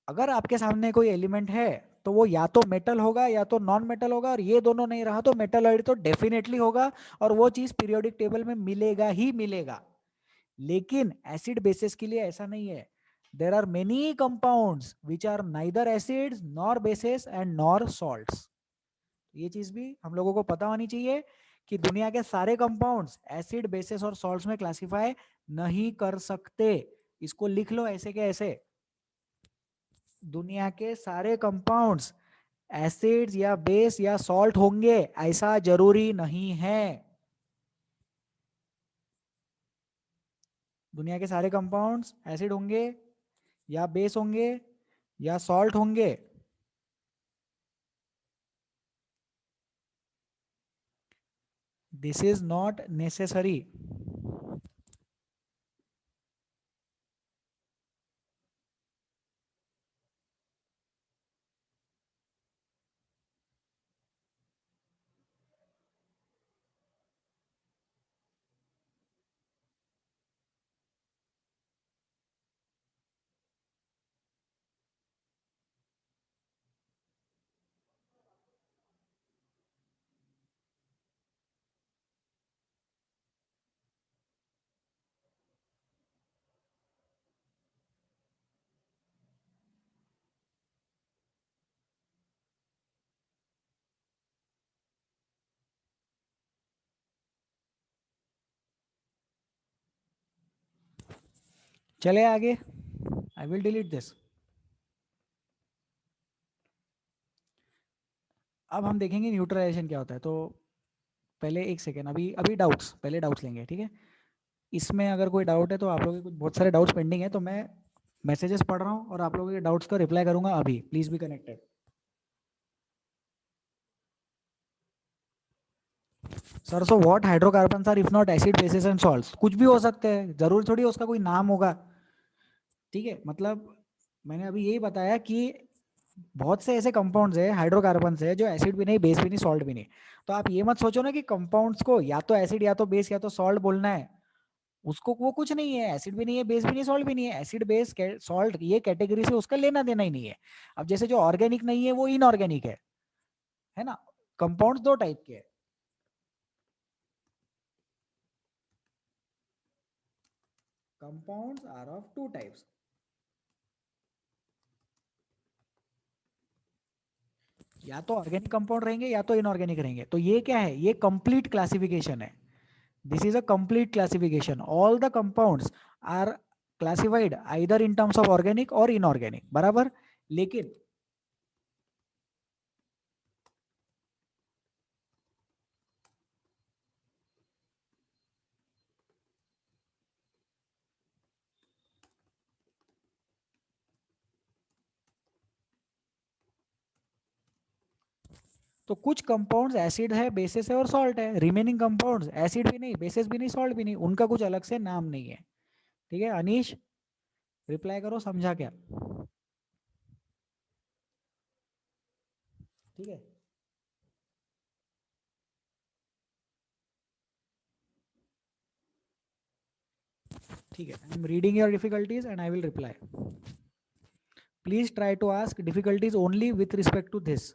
अगर आपके सामने कोई एलिमेंट है तो वो या तो मेटल होगा या तो नॉन मेटल होगा, और ये दोनों नहीं रहा तो मेटालॉइड तो डेफिनेटली होगा, और वो चीज पीरियोडिक टेबल में मिलेगा ही मिलेगा। लेकिन एसिड बेसिस के लिए ऐसा नहीं है। There are many compounds which are neither acids nor bases and nor salts. ये चीज भी हम लोगों को पता होनी चाहिए कि दुनिया के सारे कंपाउंड्स एसिड, बेसिस और सॉल्ट्स में क्लासिफाई नहीं कर सकते। इसको लिख लो ऐसे के ऐसे, दुनिया के सारे कंपाउंड्स एसिड्स या बेस या सॉल्ट होंगे ऐसा जरूरी नहीं है। दुनिया के सारे कंपाउंड्स एसिड होंगे या बेस होंगे या सॉल्ट होंगे। This is not necessary. चले आगे, आई विल डिलीट दिस। अब हम देखेंगे न्यूट्रलाइजेशन क्या होता है। तो पहले एक सेकेंड, अभी अभी डाउट्स, पहले डाउट्स लेंगे, ठीक है। इसमें अगर कोई डाउट है तो आप लोगों के कुछ बहुत सारे डाउट्स पेंडिंग है, तो मैं मैसेजेस पढ़ रहा हूँ और आप लोगों के डाउट्स का रिप्लाई करूंगा अभी। Please be connected. Sir so what hydrocarbons are if not acid, bases and salts? कुछ भी हो सकते हैं, जरूर थोड़ी उसका कोई नाम होगा। ठीक है, मतलब मैंने अभी यही बताया कि बहुत से ऐसे कंपाउंड्स है, हाइड्रोकार्बन्स है, जो एसिड भी नहीं, बेस भी नहीं, सॉल्ट भी नहीं। तो आप ये मत सोचो ना कि कंपाउंड्स को या तो एसिड या तो बेस या तो सॉल्ट बोलना है। उसको वो कुछ नहीं है, एसिड भी नहीं है, बेस भी नहीं, सॉल्ट भी नहीं है। एसिड, बेस, सॉल्ट ये कैटेगरी से उसका लेना देना ही नहीं है। अब जैसे जो ऑर्गेनिक नहीं है वो इनऑर्गेनिक है ना। कंपाउंड्स दो टाइप के हैं। Compounds are of two types, या तो ऑर्गेनिक कंपाउंड रहेंगे या तो इनऑर्गेनिक रहेंगे। तो ये क्या है? ये कंप्लीट क्लासिफिकेशन है। This is a complete classification. All the compounds are classified either in terms of organic or inorganic. बराबर. लेकिन तो कुछ कंपाउंड्स एसिड है, बेसिस है और सॉल्ट है. रिमेनिंग कंपाउंड्स एसिड भी नहीं, बेसिस भी नहीं, सॉल्ट भी नहीं, उनका कुछ अलग से नाम नहीं है. ठीक है अनीश, रिप्लाई करो, समझा क्या? ठीक है. ठीक है, I am reading your difficulties and I will reply. Please try to ask difficulties only with respect to this.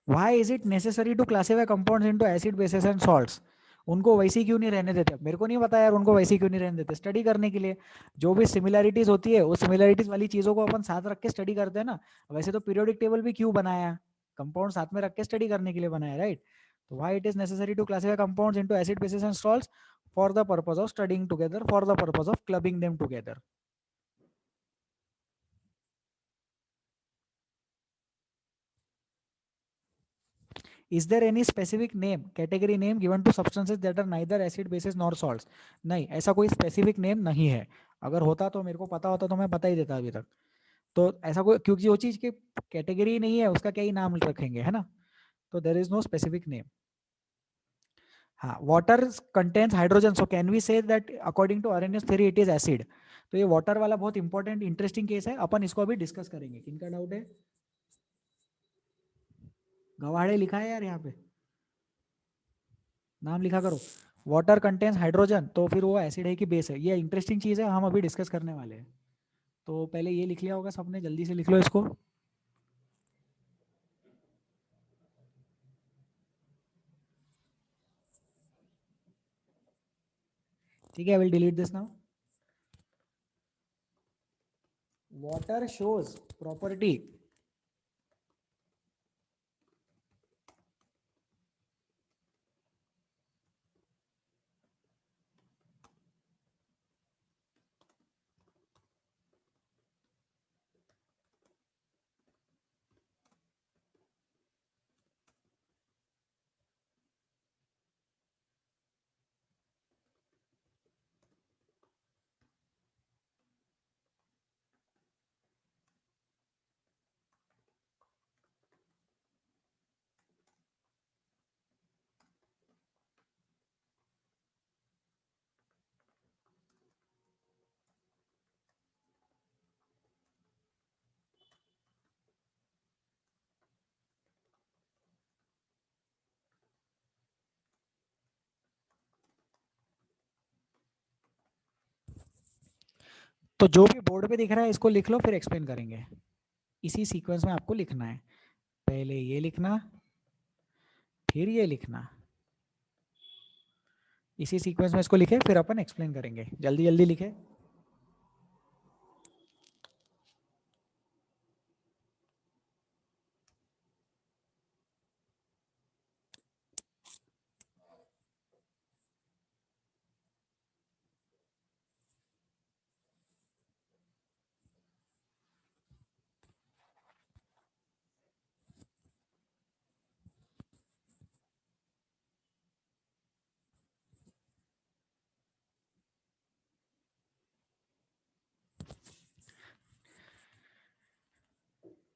Why is it necessary to classify compounds into acid, bases and salts? उनको वैसे क्यों नहीं रहने देते? मेरे को नहीं पता यार, उनको वैसे क्यों नहीं रहने देते. स्टडी करने के लिए. जो भी सिमिलैरिटीज होती है उस सिमिलैरिटीज वाली चीजों को अपन साथ रख के स्टडी करते हैं ना. वैसे तो पीरियोडिक टेबल भी क्यों बनाया? कंपाउंड साथ में रख के स्टडी करने के लिए बनाया, राइट? तो why it is necessary to classify compounds into acid, bases and salts? For the purpose of studying together, for the purpose of clubbing them together. Is there any specific name, category name given to substances that are neither acid, bases nor salts? नहीं, ऐसा कोई specific name नहीं है. अगर होता तो मेरे को पता होता तो मैं बता ही देता अभी तक. तो ऐसा कोई, क्योंकि वो चीज की कैटेगरी नहीं है उसका क्या ही नाम रखेंगे, है ना? तो there is no specific name. हाँ, water contains hydrogen, so can we say that according to Arrhenius theory it is acid. तो ये वाटर वाला बहुत इंपॉर्टेंट इंटरेस्टिंग केस है, अपन इसको अभी डिस्कस करेंगे. किनका डाउट है? गवाड़े लिखा है यार यहाँ पे, नाम लिखा करो. वाटर कंटेन्स हाइड्रोजन, तो फिर वो एसिड है कि बेस है? ये इंटरेस्टिंग चीज़ है, हम अभी डिस्कस करने वाले हैं. तो पहले ये लिख लिया होगा सबने, जल्दी से लिख लो इसको. ठीक है, I will delete this now. Water shows property तो जो भी बोर्ड पे दिख रहा है इसको लिख लो, फिर एक्सप्लेन करेंगे. इसी सीक्वेंस में आपको लिखना है. पहले ये लिखना, फिर ये लिखना. इसी सीक्वेंस में इसको लिखे, फिर अपन एक्सप्लेन करेंगे. जल्दी जल्दी लिखे.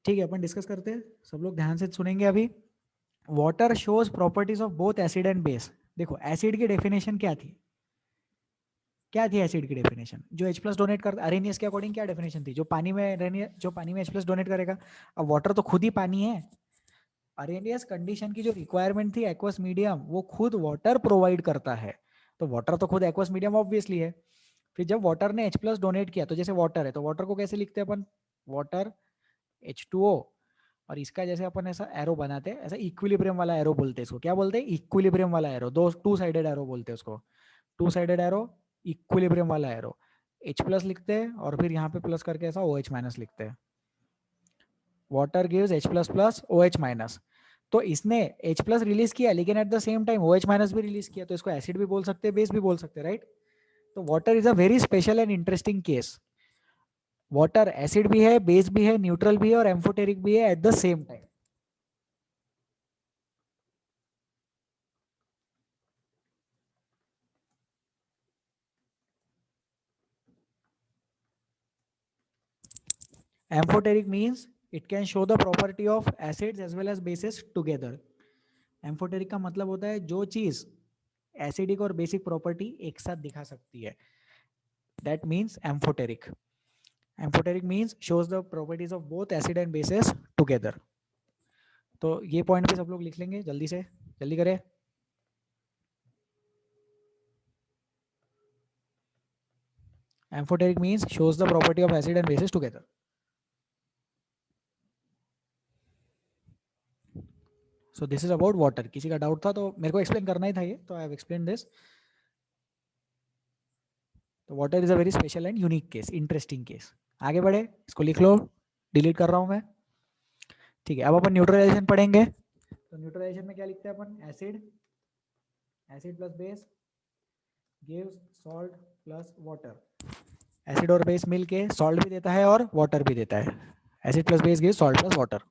ठीक है, अपन डिस्कस करते हैं. सब लोग ध्यान से सुनेंगे अभी. Water shows properties of both acid and base. देखो एसिड की डेफिनेशन क्या थी? क्या थी एसिड की डेफिनेशन? जो H प्लस डोनेट कर, आरएनएस के अकॉर्डिंग क्या डेफिनेशन थी? जो पानी में जो पानी में H प्लस डोनेट करेगा. अब वाटर तो खुद ही पानी है. आरएनएस कंडीशन की जो रिक्वायरमेंट थी एक्वस मीडियम, वो खुद वाटर प्रोवाइड करता है. तो वाटर तो खुद एक्वस मीडियम ऑब्वियसली है. फिर जब वाटर ने H प्लस डोनेट किया, तो जैसे वाटर है तो वाटर को कैसे लिखते हैं अपन? Water H2O. और इसका जैसे अपन ऐसा एरो बनाते हैं, ऐसा इक्विलिब्रियम वाला एरो बोलते हैं इसको. क्या बोलते हैं? इक्विलिब्रियम वाला एरो. दो टू साइडेड एरो बोलते हैं उसको. टू साइडेड एरो, इक्विलिब्रियम वाला एरो. H प्लस लिखते हैं और फिर यहाँ पे प्लस करके ऐसा OH माइनस लिखते हैं. Water gives H++ OH-। तो इसने H+ रिलीज किया लेकिन at the same time OH- भी रिलीज किया, तो इसको एसिड भी बोल सकते हैं, बेस भी बोल सकते हैं, राइट। तो water is a very special and interesting case. Water acid भी है, बेस भी है, न्यूट्रल भी है और एम्फोटेरिक भी है at the same time. Amphoteric means it can show the property of acids as well as bases together. Amphoteric का मतलब होता है जो चीज एसिडिक और बेसिक प्रॉपर्टी एक साथ दिखा सकती है, that means amphoteric. Amphoteric means shows the properties of both acid and bases together. तो ये पॉइंट पे सब लोग लिख लेंगे जल्दी से, जल्दी करें। Amphoteric means shows the property of acid and bases together. So this is about water. किसी का डाउट था तो मेरे को एक्सप्लेन करना ही था ये, तो आई हैव एक्सप्लेन दिस। तो water is a very special and unique case, interesting case. आगे बढ़े, इसको लिख लो, डिलीट कर रहा हूँ मैं। ठीक है, अब अपन न्यूट्रलाइजेशन पढ़ेंगे। तो न्यूट्रलाइजेशन में क्या लिखते हैं अपन, acid, acid plus base gives salt plus water. Acid और बेस मिलके सॉल्ट भी देता है और वाटर भी देता है। Acid plus base gives salt plus water.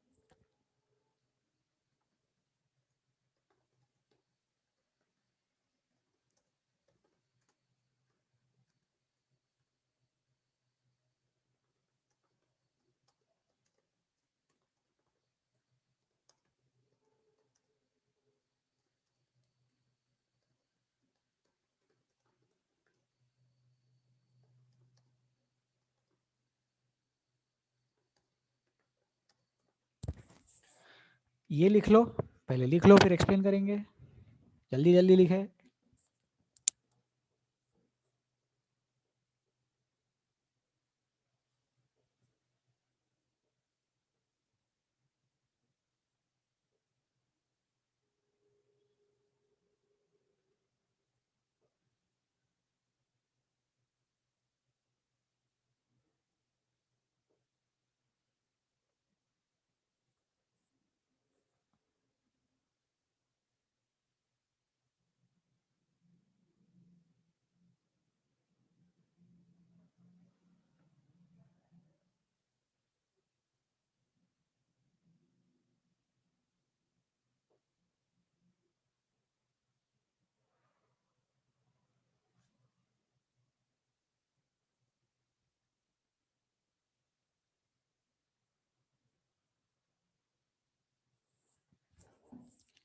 ये लिख लो, पहले लिख लो फिर एक्सप्लेन करेंगे। जल्दी जल्दी लिखे।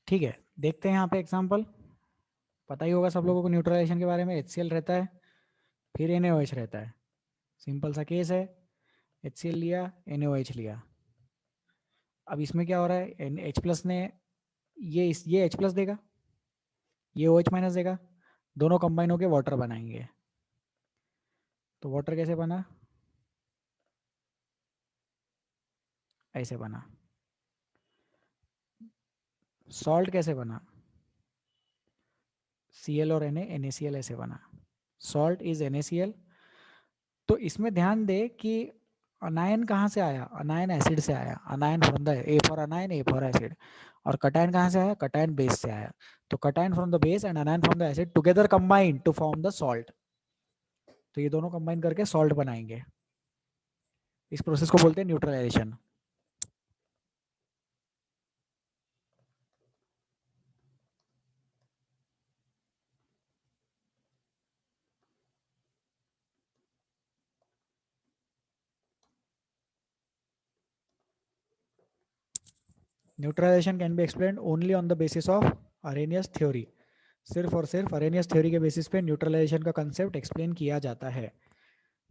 ठीक है, देखते हैं यहाँ पे एग्जांपल। पता ही होगा सब लोगों को न्यूट्रलाइजेशन के बारे में। HCl रहता है, फिर NaOH रहता है, सिंपल सा केस है। HCl लिया, NaOH लिया। अब इसमें क्या हो रहा है, H+ ने ये H+ देगा, ये OH- देगा, दोनों कंबाइन होकर वाटर बनाएंगे। तो वाटर कैसे बना, ऐसे बना। सॉल्ट कैसे बना, Cl और NaCl ऐसे बना। Salt is NaCl। तो इसमें ध्यान दे कि अनायन कहाँ से आया, अनायन एसिड से आया। Anion from the A for anion, A for acid. और कटायन कहाँ से आया, कटायन बेस से आया। तो cation from the base and anion from the acid together combine to form the salt. तो ये दोनों कंबाइन करके सॉल्ट बनाएंगे। इस प्रोसेस को बोलते हैं neutralization. Neutralization can be explained only on the basis of Arrhenius theory. सिर्फ और सिर्फ अरेनियस थ्योरी के बेसिस पे न्यूट्रलाइजेशन का कंसेप्ट एक्सप्लेन किया जाता है।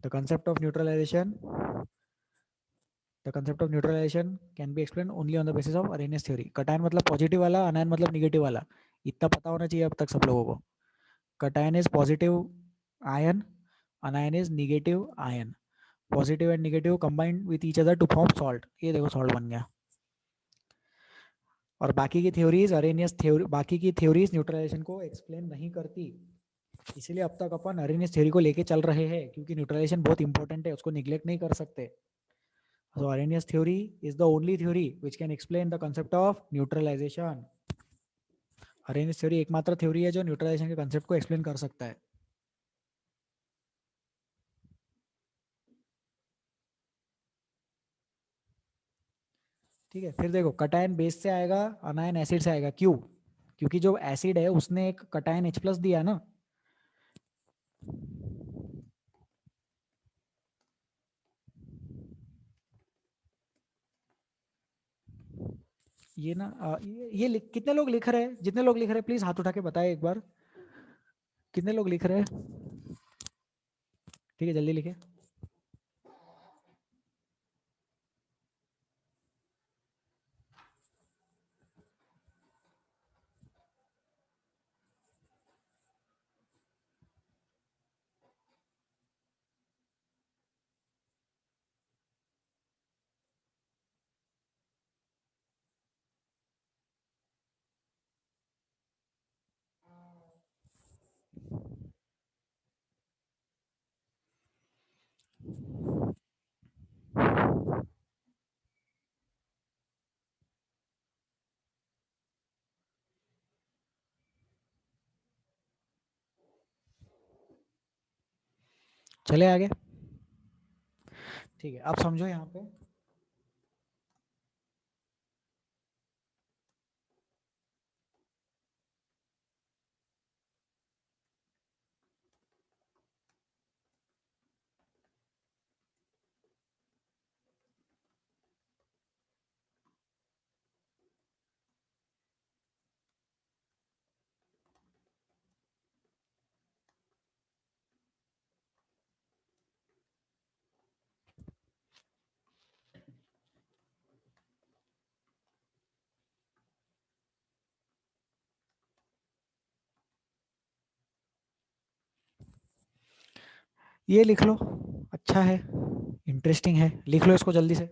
The concept of neutralization, the concept of neutralization can be explain only on the basis of Arrhenius theory. Cation मतलब पॉजिटिव वाला, अनायन मतलब निगेटिव वाला, इतना पता होना चाहिए अब तक सब लोगों को। Cation is positive ion, anion is negative ion. Positive and negative combined with each other to form salt. ये देखो सॉल्ट बन गया। और बाकी की थ्योरीज, अरेनियस थ्योरी, बाकी की थ्योरीज न्यूट्रलाइजेशन को एक्सप्लेन नहीं करती। इसीलिए अब तक अपन अरेनियस थ्योरी को लेके चल रहे हैं, क्योंकि न्यूट्रलाइजेशन बहुत इंपॉर्टेंट है, उसको निग्लेक्ट नहीं कर सकते। So Arrhenius theory is the only theory which can explain the concept of neutralization. Arrhenius theory एकमात्र theory है जो न्यूट्रलाइजेशन के concept को explain कर सकता है. ठीक है, फिर देखो कटायन बेस से आएगा, अनायन एसिड से आएगा. क्यों? क्योंकि जो एसिड है उसने एक कटायन H प्लस दिया ना. ये ना कितने लोग लिख रहे हैं? जितने लोग लिख रहे हैं प्लीज हाथ उठा के बताए एक बार, कितने लोग लिख रहे हैं? ठीक है, जल्दी लिखे. चले आगे. ठीक है, आप समझो यहाँ पे. ये लिख लो, अच्छा है, इंटरेस्टिंग है, लिख लो इसको जल्दी से.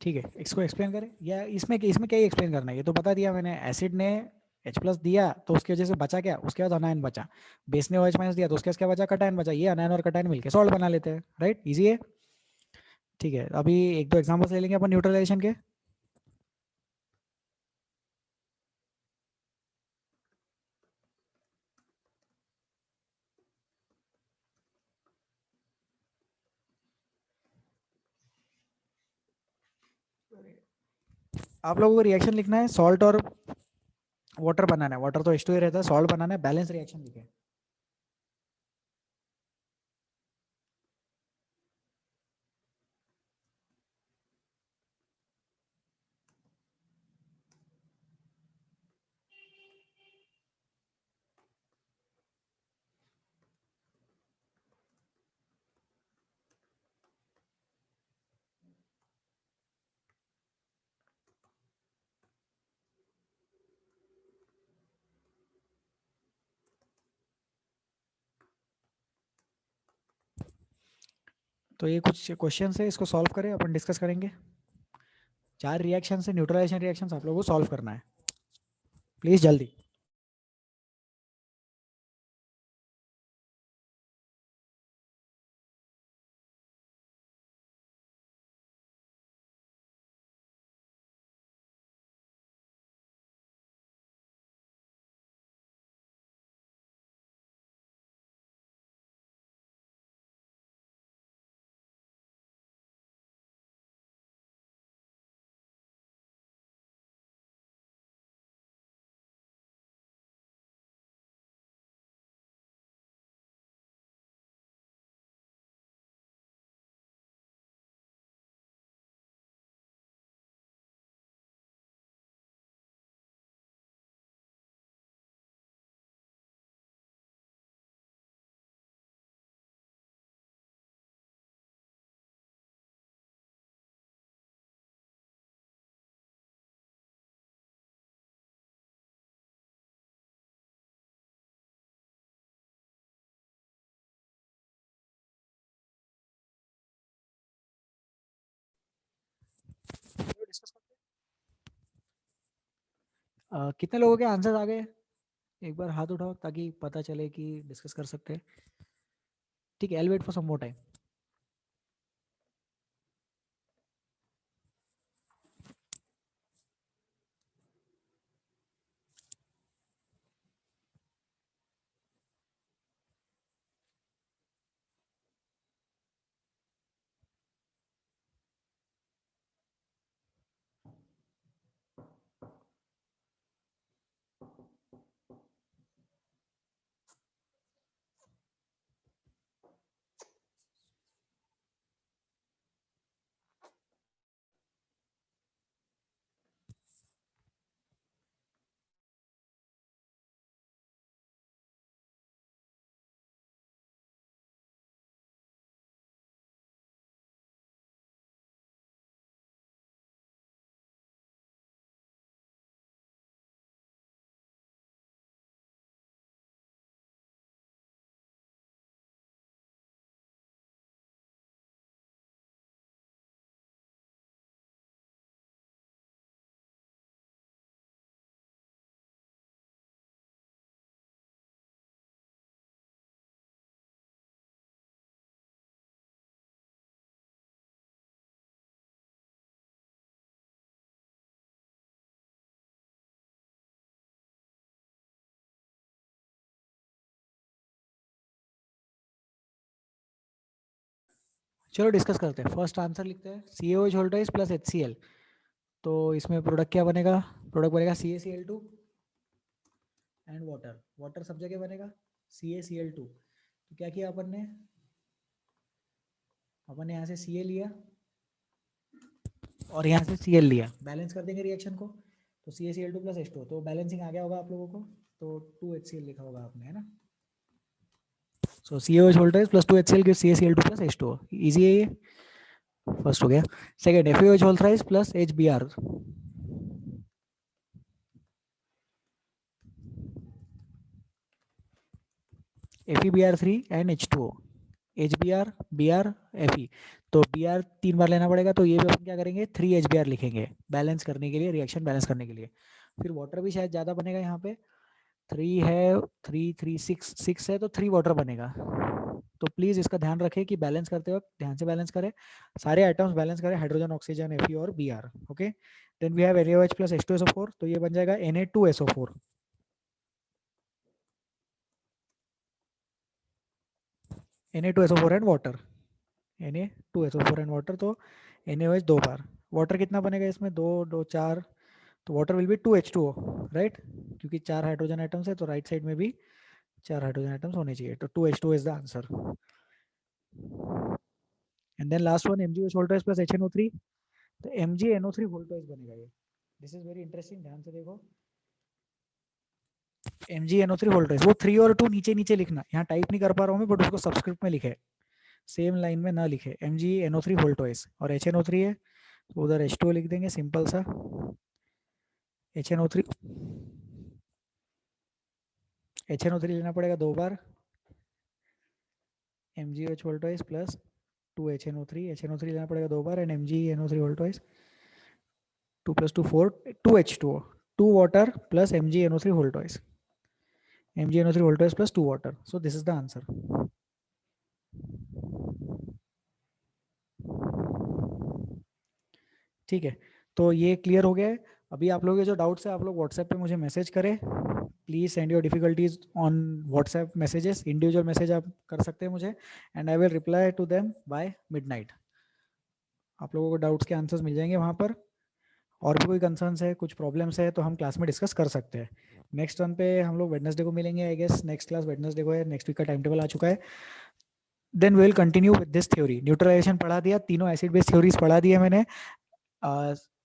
ठीक है, इसको एक्सप्लेन करें या इसमें इसमें क्या ही एक्सप्लेन करना है, ये तो बता दिया मैंने. एसिड ने H प्लस दिया तो उसकी वजह से बचा क्या, उसके बाद अनायन बचा. बेस ने OH माइनस दिया तो उसके बाद क्या बचा, कटायन बचा. ये अनायन और कटायन मिलके सॉल्ट बना लेते हैं, राइट, इजी है. ठीक है, अभी एक दो एग्जांपल्स ले लेंगे अपन न्यूट्रलाइजेशन के. आप लोगों को रिएक्शन लिखना है, सॉल्ट और वाटर बनाना है. वाटर तो H2 ही रहता है, सॉल्ट बनाना है, बैलेंस रिएक्शन लिखे. तो ये कुछ क्वेश्चन है, इसको सॉल्व करें, अपन डिस्कस करेंगे. 4 रिएक्शन से न्यूट्रलाइजेशन रिएक्शन आप लोगों को सॉल्व करना है. प्लीज जल्दी। डिस्कस करते हैं। कितने लोगों के आंसर आ गए? एक बार हाथ उठाओ ताकि पता चले कि डिस्कस कर सकते हैं। ठीक है, I'll wait for some more time. चलो डिस्कस करते हैं। फर्स्ट आंसर लिखते हैं, CaOH वोल्टेज प्लस HCl। तो इसमें प्रोडक्ट क्या बनेगा? प्रोडक्ट बनेगा CaCl2 एंड वाटर। वाटर सब जगह बनेगा CaCl2। तो क्या किया अपन ने यहाँ से Ca लिया और यहाँ से Cl लिया, बैलेंस कर देंगे रिएक्शन को। तो CaCl2 प्लस H2, तो बैलेंसिंग आ गया होगा आप लोगों को। तो 2HCl लिखा होगा आपने, है ना। सो CaOH voltage plus 2HCl gives CaCl2 plus H2। Easy है ये, फर्स्ट हो गया। Second, FeOH voltage plus HBr। FeBr3 and H2O। HBr, Br, Fe। तो Br 3 बार लेना पड़ेगा, तो ये भी अपन क्या करेंगे, 3 HBr लिखेंगे बैलेंस करने के लिए, रिएक्शन बैलेंस करने के लिए। फिर वाटर भी शायद ज़्यादा बनेगा यहाँ पे, 3 है, 3 3 6 है, तो 3 वाटर बनेगा। तो प्लीज़ इसका ध्यान रखें कि बैलेंस करते वक्त ध्यान से बैलेंस करें, सारे आइटम्स बैलेंस करें, हाइड्रोजन, ऑक्सीजन, Fe और Br। Okay, then we have NaOH plus H2SO4, तो ये बन जाएगा Na2SO4। Na2SO4 एंड वाटर, Na2SO4 एंड वाटर। तो NaOH 2 बार, वाटर कितना बनेगा इसमें, 2 2 4, तो water will be 2H2O, right. क्योंकि 4 हाइड्रोजन आइटम्स है, तो राइट साइड में भी 4 हाइड्रोजन आइटम्स होने चाहिए। तो 2H2O is the answer. And then last one, MgOH voltage plus HNO3। तो MgNO3 वोल्टेज बनेगा ये। दिस इज वेरी इंटरेस्टिंग, ध्यान से देखो। MgNO3 वोल्टेज, वो 3 और 2 नीचे नीचे लिखना, यहाँ टाइप नहीं कर पा रहा हूँ मैं, बट उसको सब्सक्रिप्ट में लिखे, सेम लाइन में ना लिखे। MgNO3 वोल्टेज और HNO3 है, तो उधर H2O लिख देंगे सिंपल सा। HNO3 HNO3 लेना पड़ेगा 2 बार, MgOH voltage plus 2 HNO3, HNO3 लेना पड़ेगा 2 बार, and MgNO3 voltage 2 + 2 4, 2H2O। 2 water plus MgNO3 whole twice. MgNO3 whole twice plus 2 water. So this is the answer. ठीक है, तो ये क्लियर हो गया है। अभी आप लोगों के जो डाउट्स है आप लोग व्हाट्सएप पे मुझे मैसेज करें। Please send your difficulties on WhatsApp messages, individual message आप कर सकते हैं मुझे, and I will reply to them by midnight. आप लोगों को डाउट्स के आंसर्स मिल जाएंगे वहाँ पर। और भी कोई कंसर्न्स है, कुछ प्रॉब्लम्स है तो हम क्लास में डिस्कस कर सकते हैं। नेक्स्ट वन पे हम लोग वेडनेसडे को मिलेंगे, I guess next class Wednesday को है, नेक्स्ट वीक का टाइम टेबल आ चुका है। Then we will continue with this theory. Neutralization पढ़ा दिया, तीनों एसिड बेस थ्योरीज पढ़ा दिया मैंने।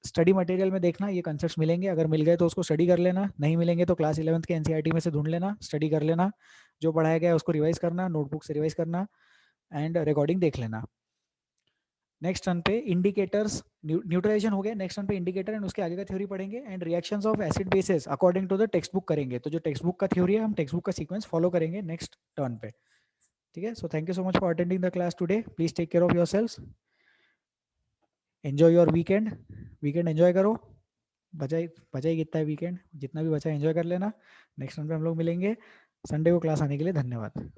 स्टडी मटेरियल में देखना ये कंसेप्ट्स मिलेंगे, अगर मिल गए तो उसको स्टडी कर लेना, नहीं मिलेंगे तो क्लास 11th के एनसीईआरटी में से ढूंढ लेना, स्टडी कर लेना, जो पढ़ाया गया है उसको रिवाइज करना, नोटबुक से रिवाइज करना एंड रिकॉर्डिंग देख लेना। नेक्स्ट वन पे इंडिकेटर्स, न्यूट्रलाइजेशन हो गया, नेक्स्ट वन पे इंडिकेटर एंड उसके आगे का थ्योरी पढ़ेंगे, and reactions of acid bases according to the text book करेंगे। तो जो टेक्स्ट बुक का थ्योरी है हम टेक्स्ट बुक का सीक्वेंस फॉलो करेंगे नेक्स्ट टर्न पे। ठीक है, so thank you so much for attending the class today. Please take care of yourselves, enjoy your weekend, weekend enjoy करो। बचा ही कितना है वीकेंड, जितना भी बचा एंजॉय कर लेना। नेक्स्ट टाइम पे हम लोग मिलेंगे। संडे को क्लास आने के लिए धन्यवाद।